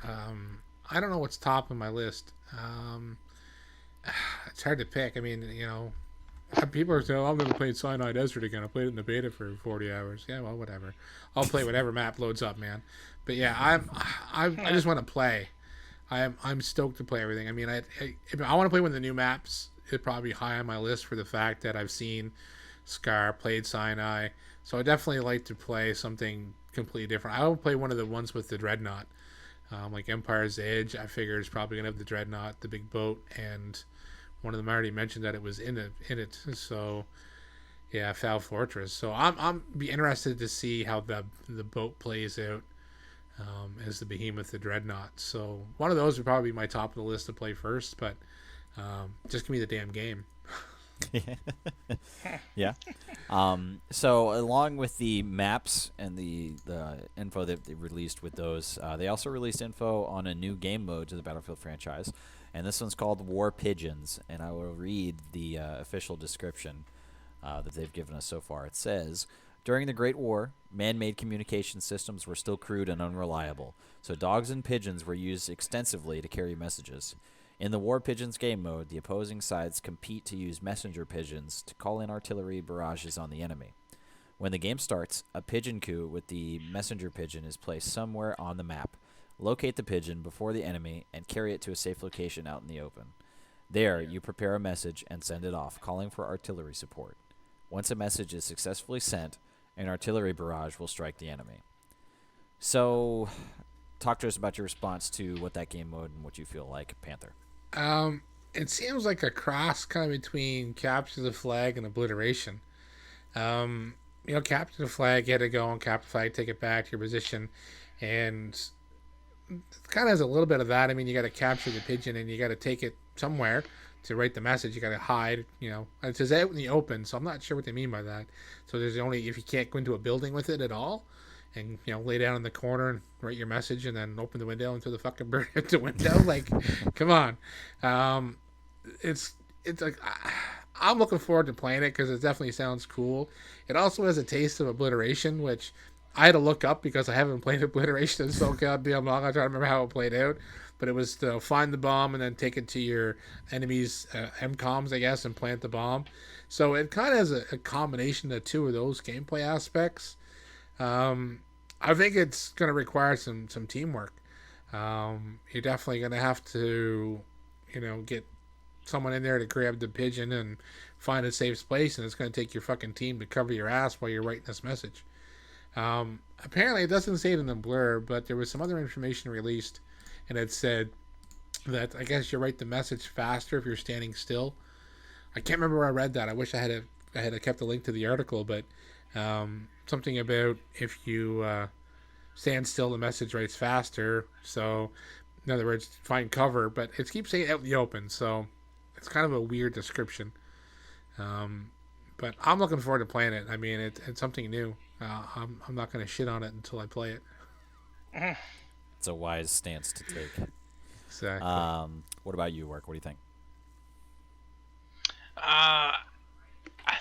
I don't know what's top of my list. It's hard to pick. I mean, people are saying, "I'm going to play Sinai Desert again. I played it in the beta for 40 hours." Yeah, well, whatever. I'll play whatever map loads up, man. But yeah, I just want to play. I'm stoked to play everything. I mean, if I want to play one of the new maps, it'd probably be high on my list for the fact that I've seen Scar, played Sinai, so I definitely like to play something completely different. I would play one of the ones with the Dreadnought, like Empire's Edge. I figure it's probably gonna have the Dreadnought, the big boat, and one of them already mentioned that it was in it. So yeah, Foul Fortress. So I'm be interested to see how the boat plays out as the behemoth, the Dreadnought. So one of those would probably be my top of the list to play first, but just give me the damn game.
Yeah. So along with the maps and the info that they released with those, they also released info on a new game mode to the Battlefield franchise, and this one's called War Pigeons. And I will read the official description that they've given us so far. It says, during the Great War, man-made communication systems were still crude and unreliable, so dogs and pigeons were used extensively to carry messages. In the War Pigeons game mode, the opposing sides compete to use messenger pigeons to call in artillery barrages on the enemy. When the game starts, a pigeon coup with the messenger pigeon is placed somewhere on the map. Locate the pigeon before the enemy and carry it to a safe location out in the open. There, you prepare a message and send it off, calling for artillery support. Once a message is successfully sent, an artillery barrage will strike the enemy. So, talk to us about your response to what that game mode and what you feel like, Panther.
It seems like a cross kind of between Capture the Flag and Obliteration. Capture the Flag, you had to go and capture the flag, take it back to your position, and it kind of has a little bit of that. I mean, you got to capture the pigeon and you got to take it somewhere to write the message. You got to hide, it says out in the open, so I'm not sure what they mean by that. So there's only, if you can't go into a building with it at all, and lay down in the corner and write your message and then open the window until the fucking bird hits the window. Like, come on. It's like, I'm looking forward to playing it because it definitely sounds cool. It also has a taste of Obliteration, which I had to look up because I haven't played Obliteration in so goddamn long. I try to remember how it played out, but it was to find the bomb and then take it to your enemy's MCOMs, I guess, and plant the bomb. So it kind of has a combination of two of those gameplay aspects. I think it's going to require some teamwork. You're definitely going to have to, get someone in there to grab the pigeon and find a safe place, and it's going to take your fucking team to cover your ass while you're writing this message. Apparently, it doesn't say it in the blurb, but there was some other information released, and it said that I guess you write the message faster if you're standing still. I can't remember where I read that. I wish I had kept a link to the article, but something about if you stand still, the message writes faster. So In other words, find cover, but it keeps saying out in the open, so it's kind of a weird description. But I'm looking forward to playing it. I mean, it's something new. I'm not going to shit on it until I play it.
It's a wise stance to take.
Exactly.
What about you, Work? What do you think?
I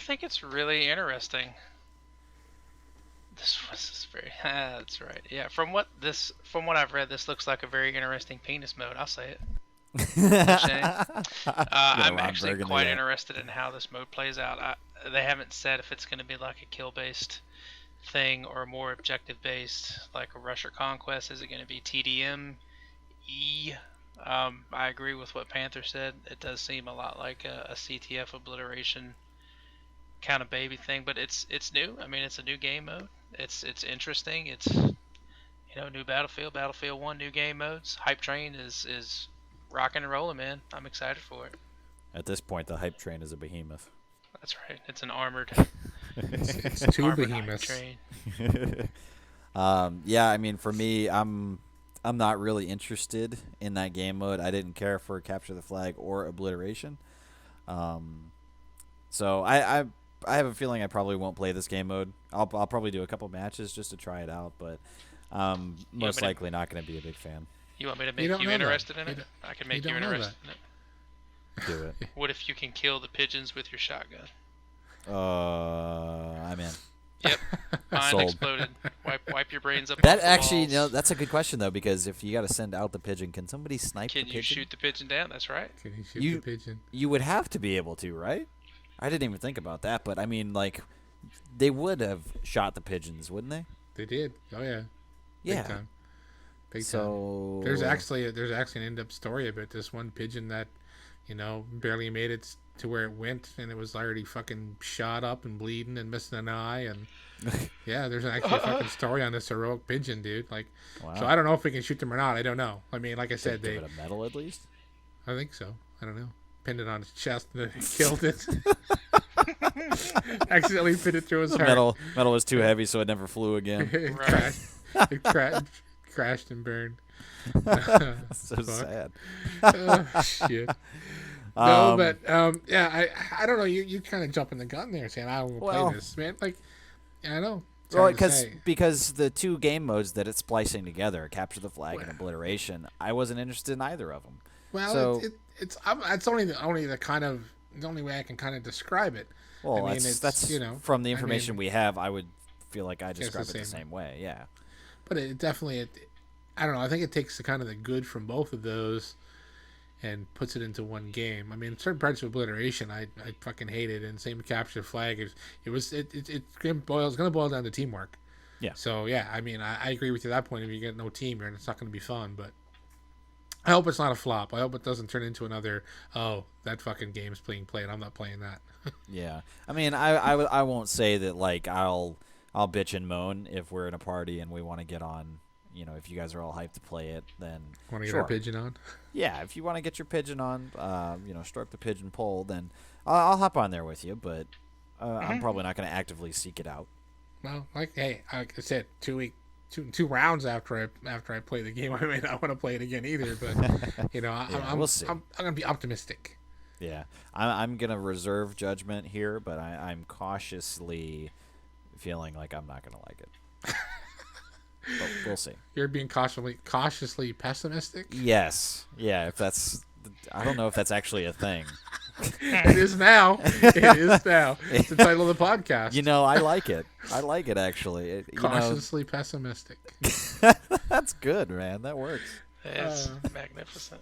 think it's really interesting. This was very. That's right. Yeah. From what I've read, this looks like a very interesting penis mode. I'll say it. I'm actually quite interested in how this mode plays out. They haven't said if it's going to be like a kill-based thing or more objective-based, like a rush or conquest. Is it going to be TDM? I agree with what Panther said. It does seem a lot like a CTF obliteration kind of baby thing, but it's new. I mean, it's a new game mode. It's interesting. It's new Battlefield 1, new game modes. Hype train is rocking and rolling, man. I'm excited for it.
At this point, the hype train is a behemoth.
That's right. It's an armored.
It's two
armored
behemoths.
Hype train.
Yeah, I mean, for me, I'm not really interested in that game mode. I didn't care for capture the flag or obliteration. So I have a feeling I probably won't play this game mode. I'll probably do a couple matches just to try it out, but most likely not going to be a big fan.
You want me to make you interested in it? I can make you interested in it.
Do it.
What if you can kill the pigeons with your shotgun?
I'm in.
Yep. Mine
Sold.
exploded. Wipe your brains up.
That
off the
actually,
walls.
that's a good question though, because if you got to send out the pigeon, can somebody snipe the
Can
pigeon?
you shoot the pigeon down? That's right.
Can you shoot the pigeon?
You would have to be able to, right? I didn't even think about that, but I mean, like, they would have shot the pigeons, wouldn't they?
They did. Oh yeah.
Yeah.
Big time. Big
So
time. There's actually an in-depth story about this one pigeon that, barely made it to where it went, and it was already fucking shot up and bleeding and missing an eye, and yeah, there's actually a fucking story on this heroic pigeon, dude. Like,
wow.
So I don't know if we can shoot them or not. I don't know. I mean, like I said,
give it a medal at least.
I think so. I don't know. Pinned it on his chest and then killed it. Accidentally pinned it through his heart.
Metal was too heavy, so it never flew again.
It crashed and burned.
So sad.
Shit. No, but yeah, I don't know. You kind of jumping the gun there, saying I will play this, man. Like, yeah, I know.
Well, because the two game modes that it's splicing together, capture the flag and obliteration, I wasn't interested in either of them.
Well,
so,
it's only the only way I can kind of describe it.
Well,
I mean,
that's from the information we have. I would feel like I describe it the same way. Yeah.
But it definitely, I don't know. I think it takes the good from both of those and puts it into one game. I mean, certain parts of obliteration I fucking hated, and same capture flag. It's going to boil down to teamwork.
Yeah.
So yeah, I mean, I agree with you at that point. If you get no team, it's not going to be fun. But I hope it's not a flop. I hope it doesn't turn into another. Oh, that fucking game's being played. I'm not playing that.
Yeah. I mean, I won't say that like I'll bitch and moan if we're in a party and we want to get on. If you guys are all hyped to play it, then
want to get our pigeon on?
Yeah, if you want to get your pigeon on, stroke the pigeon pole, then I'll hop on there with you. But I'm probably not going to actively seek it out.
Well, like I said, 2 rounds after I play the game, I may not want to play it again either. But
we'll see.
I'm going to be optimistic.
Yeah, I'm going to reserve judgment here, but I'm cautiously feeling like I'm not going to like it. But we'll see.
You're being cautiously pessimistic?
Yes. Yeah, if that's... I don't know if that's actually a thing.
It is now. It's the title of the podcast.
I like it. I like it, actually.
Cautiously pessimistic.
That's good, man. That works.
It's magnificent.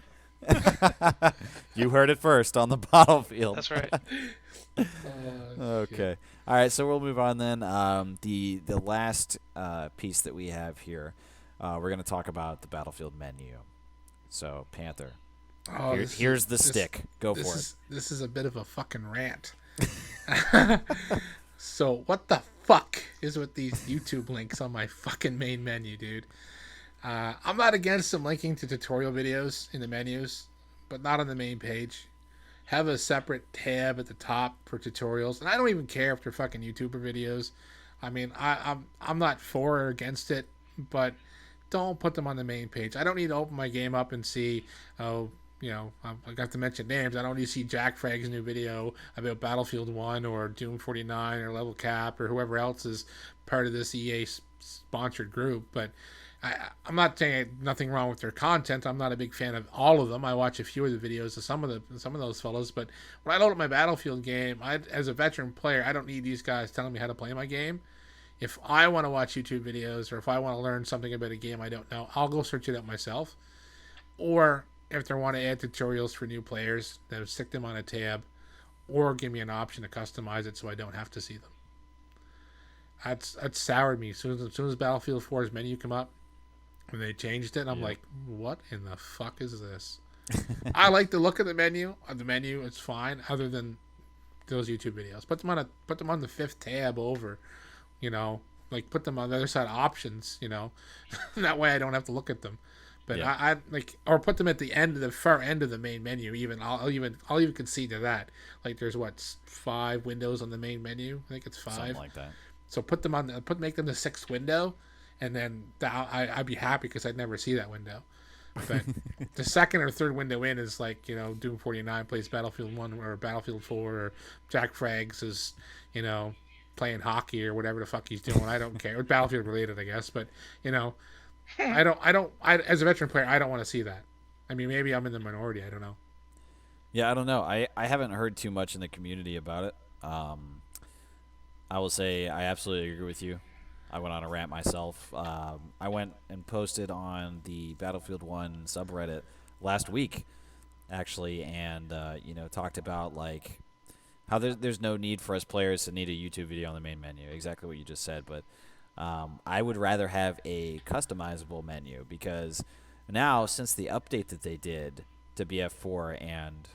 You heard it first on the Battlefield.
That's right.
Okay. Shit. All right, so we'll move on then. The last piece that we have here, we're going to talk about the Battlefield menu. So, Panther, here's the stick. Go for it.
This is a bit of a fucking rant. So, what the fuck is with these YouTube links on my fucking main menu, dude? I'm not against them linking to tutorial videos in the menus, but not on the main page. Have a separate tab at the top for tutorials, and I don't even care if they're fucking YouTuber videos. I mean, I'm not for or against it, but don't put them on the main page. I don't need to open my game up and see, oh, I got to mention names. I don't need to see Jack Fragg's new video about Battlefield 1 or Doom 49 or Level Cap or whoever else is part of this EA sponsored group. But I'm not saying nothing wrong with their content. I'm not a big fan of all of them. I watch a few of the videos of some of those fellows. But when I load up my Battlefield game, as a veteran player, I don't need these guys telling me how to play my game. If I want to watch YouTube videos or if I want to learn something about a game I don't know, I'll go search it up myself. Or if they want to add tutorials for new players, they'll stick them on a tab or give me an option to customize it so I don't have to see them. That's soured me. As soon as Battlefield 4's menu come up, when they changed it, I'm like, what in the fuck is this? I like the look of the menu. The menu is fine, other than those YouTube videos. Put them on the 5th tab over. Like put them on the other side options, that way I don't have to look at them. But I like, or put them at the end of the far end of the main menu. Even I'll even concede to that. Like there's 5 windows on the main menu. I think it's 5.
Something like that.
So make them the 6th window, and then I'd be happy because I'd never see that window. But the 2nd or 3rd window in is like, Doom 49 plays Battlefield 1 or Battlefield 4 or Jack Frags is, playing hockey or whatever the fuck he's doing. I don't care. It's Battlefield related, I guess. But I as a veteran player, I don't want to see that. I mean, maybe I'm in the minority. I don't know.
Yeah, I don't know. I haven't heard too much in the community about it. I will say I absolutely agree with you. I went on a rant myself. I went and posted on the Battlefield 1 subreddit last week, actually, and talked about like how there's no need for us players to need a YouTube video on the main menu. Exactly what you just said, but I would rather have a customizable menu because now, since the update that they did to BF4 and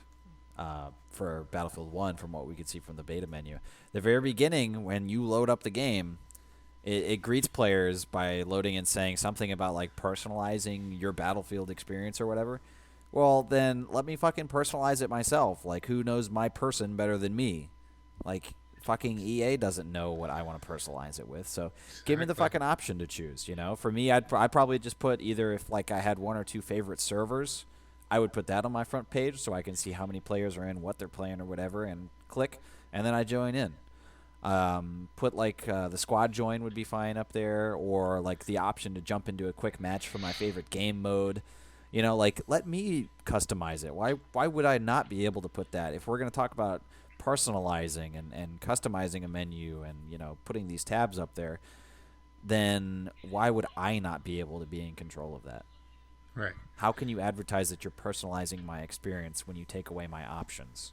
for Battlefield 1, from what we could see from the beta menu, the very beginning when you load up the game, it greets players by loading and saying something about like personalizing your Battlefield experience or whatever. Well, then let me fucking personalize it myself. Like, who knows my person better than me? Like, fucking EA doesn't know what I want to personalize it with. So give me the fucking option to choose, For me, I'd probably just put either if, like, I had 1 or 2 favorite servers, I would put that on my front page so I can see how many players are in, what they're playing or whatever, and click, and then I join in. Put, like, the squad join would be fine up there, or, like, the option to jump into a quick match for my favorite game mode. Like, let me customize it. Why would I not be able to put that? If we're going to talk about personalizing and customizing a menu and, putting these tabs up there, then why would I not be able to be in control of that?
Right.
How can you advertise that you're personalizing my experience when you take away my options?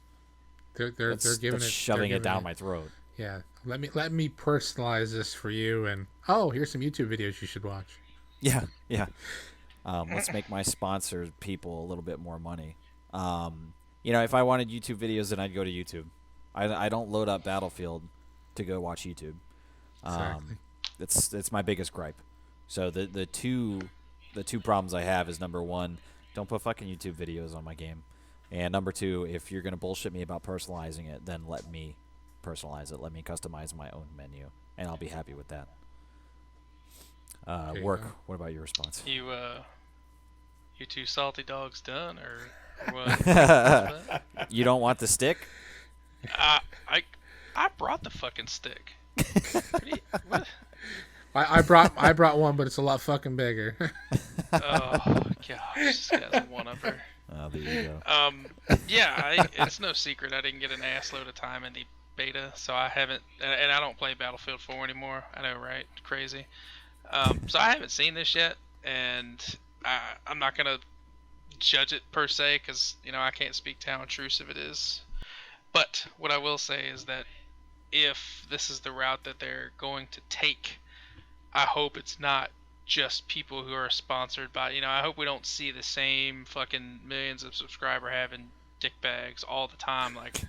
They're
shoving it down my throat.
Yeah. Let me personalize this for you, and here's some YouTube videos you should watch.
Yeah. Let's make my sponsor people a little bit more money. If I wanted YouTube videos, then I'd go to YouTube. I don't load up Battlefield to go watch YouTube.
Exactly.
It's my biggest gripe. So the two problems I have is, number 1, don't put fucking YouTube videos on my game, and number 2, if you're gonna bullshit me about personalizing it, then let me personalize it. Let me customize my own menu, and I'll be happy with that. Work. What about your response?
You 2 salty dogs done, or what?
You don't want the stick?
I brought the fucking stick. What?
I brought one, but it's a lot fucking bigger.
Oh gosh, this guy's a one-upper.
Oh, there you
go. Yeah, it's no secret I didn't get an ass load of time in the beta, so I haven't, and I don't play Battlefield 4 anymore. I know, right? Crazy. So I haven't seen this yet, and I'm not gonna judge it per se because I can't speak to how intrusive it is. But what I will say is that if this is the route that they're going to take, I hope it's not just people who are sponsored by, I hope we don't see the same fucking millions of subscriber having dick bags all the time. Like,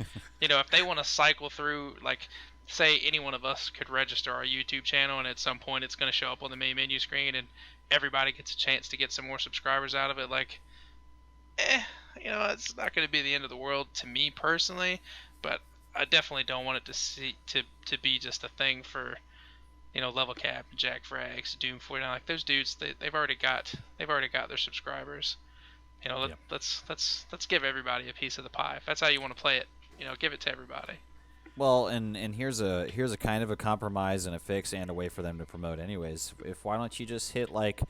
if they want to cycle through, like, say any one of us could register our YouTube channel and at some point it's going to show up on the main menu screen and everybody gets a chance to get some more subscribers out of it, like, it's not going to be the end of the world to me personally, but I definitely don't want it to be just a thing for Level Cap, Jack Frags, Doom 49, like those dudes, they've already got their subscribers.
Yep.
Let's give everybody a piece of the pie. If that's how you want to play it, give it to everybody.
Well, and here's a kind of a compromise and a fix and a way for them to promote anyways. If why don't you just hit like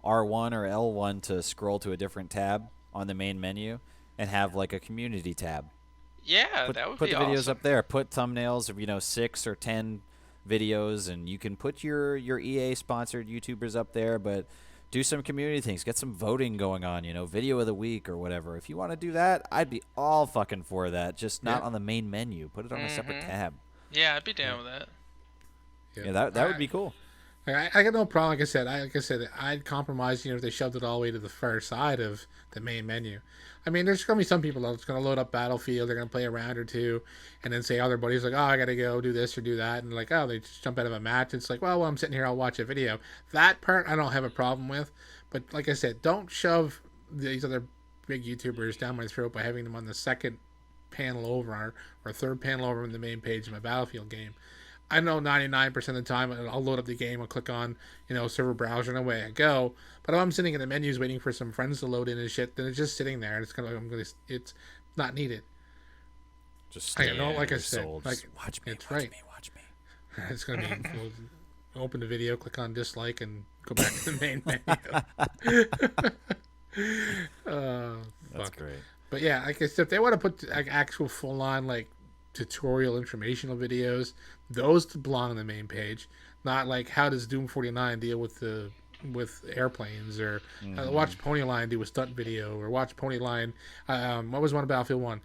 R1 or L1 to scroll to a different tab on the main menu and have like a community tab.
Yeah, that would be awesome.
Put the videos up there. Put thumbnails of 6 or 10 videos, and you can put your EA sponsored YouTubers up there, but do some community things. Get some voting going on, video of the week or whatever. If you want to do that, I'd be all fucking for that. Just not on the main menu. Put it on a separate tab.
Yeah, I'd be down with that.
Yeah, that would be cool.
I got no problem. Like I said, I'd compromise. If they shoved it all the way to the far side of the main menu. I mean, there's gonna be some people that's gonna load up Battlefield. They're gonna play a round or two, and then say other buddies like, "Oh, I gotta go do this or do that," and like, "Oh, they just jump out of a match." It's like, well, while I'm sitting here, I'll watch a video. That part I don't have a problem with, but like I said, don't shove these other big YouTubers down my throat by having them on the second panel over or third panel over on the main page of my Battlefield game. I know 99% of the time I'll load up the game, I'll click on, server browser, and away I go. But if I'm sitting in the menus waiting for some friends to load in and shit, then it's just sitting there, and it's not needed.
Just
like I said,
watch me.
It's gonna be we'll open the video, click on dislike, and go back to the main menu.
That's great.
But yeah, like I said, if they want to put like actual full on like tutorial informational videos, those belong on the main page, not like how does Doom 49 deal with airplanes, or watch Ponyline do a stunt video, or watch Ponyline what was one of Battlefield 1,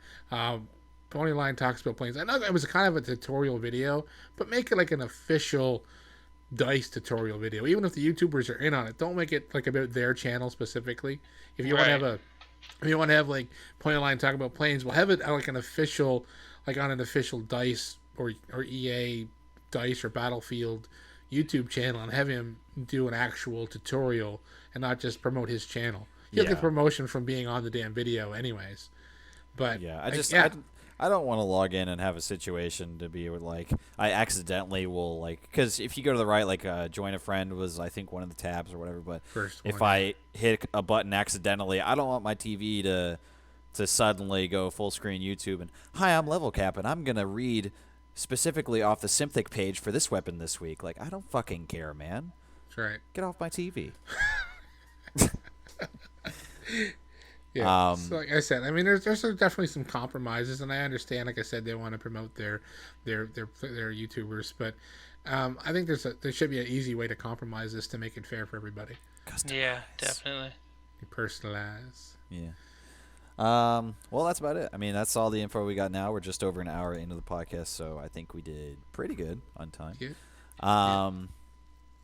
Ponyline talks about planes. I know it was kind of a tutorial video, but make it like an official DICE tutorial video. Even if the YouTubers are in on it, don't make it like about their channel specifically. If you want to have like Ponyline talk about planes, we'll have it like an official, like on an official DICE or EA DICE or Battlefield YouTube channel, and have him do an actual tutorial and not just promote his channel. He'll get promotion from being on the damn video anyways. But
I don't want to log in and have a situation to be like I accidentally will like, because if you go to the right, like join a friend was I think one of the tabs or whatever, but if I hit a button accidentally, I don't want my TV to suddenly go full screen YouTube and hi, I'm Level Cap and I'm gonna read specifically off the Synthic page for this weapon this week. Like, I don't fucking care, man.
That's right.
Get off my TV.
Yeah, so like I said, I mean, there's definitely some compromises, and I understand. Like I said, they want to promote their YouTubers, but I think there should be an easy way to compromise this to make it fair for everybody.
Customize.
Yeah, definitely.
Personalize.
Yeah. Well, that's about it. I mean, that's all the info we got now. We're just over an hour into the podcast, so I think we did pretty good on time.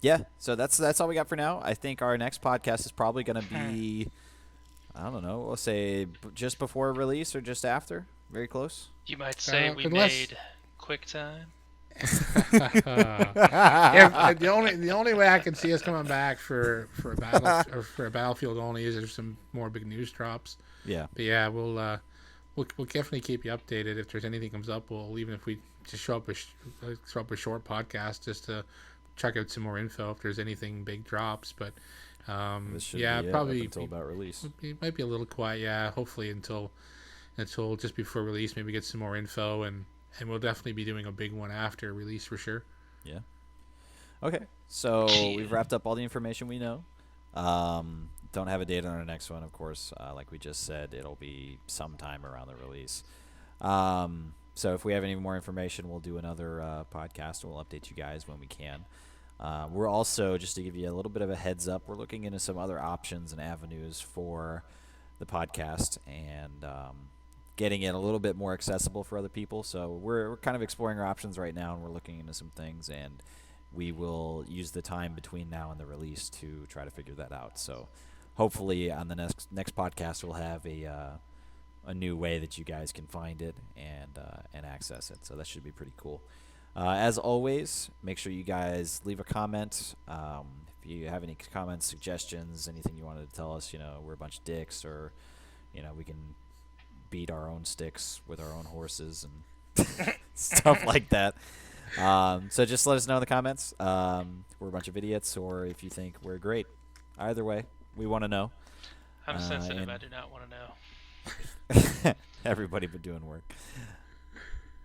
Yeah. So that's all we got for now. I think our next podcast is probably going to be, I don't know, we'll say just before release or just after. Very close.
You might say we made quick time.
Yeah, the only way I can see us coming back for a Battlefield only is there's some more big news drops.
Yeah.
But yeah, we'll definitely keep you updated if there's anything comes up. Even if we just show up a short podcast just to check out some more info if there's anything big drops. But probably
until about release.
It might be a little quiet. Yeah, hopefully until just before release, maybe get some more info, and we'll definitely be doing a big one after release for sure.
Yeah. Okay, so we've wrapped up all the information we know. Don't have a date on our next one, of course. Like we just said, it'll be sometime around the release. So if we have any more information, we'll do another podcast, and we'll update you guys when we can. We're also, just to give you a little bit of a heads up, we're looking into some other options and avenues for the podcast and getting it a little bit more accessible for other people. So we're kind of exploring our options right now, and we're looking into some things, and we will use the time between now and the release to try to figure that out. So hopefully on the next podcast we'll have a new way that you guys can find it and access it. So that should be pretty cool. As always, make sure you guys leave a comment. If you have any comments, suggestions, anything you wanted to tell us, we're a bunch of dicks, or we can beat our own sticks with our own horses and stuff like that. So just let us know in the comments. We're a bunch of idiots, or if you think we're great. Either way, we want to know.
I'm sensitive.
and-
I do not want to know.
Everybody but doing work.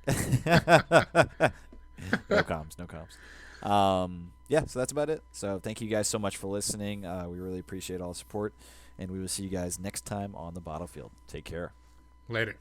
No comms, no comms. Yeah, so that's about it. So thank you guys so much for listening. We really appreciate all the support, and we will see you guys next time on the Bottlefield. Take care.
Later.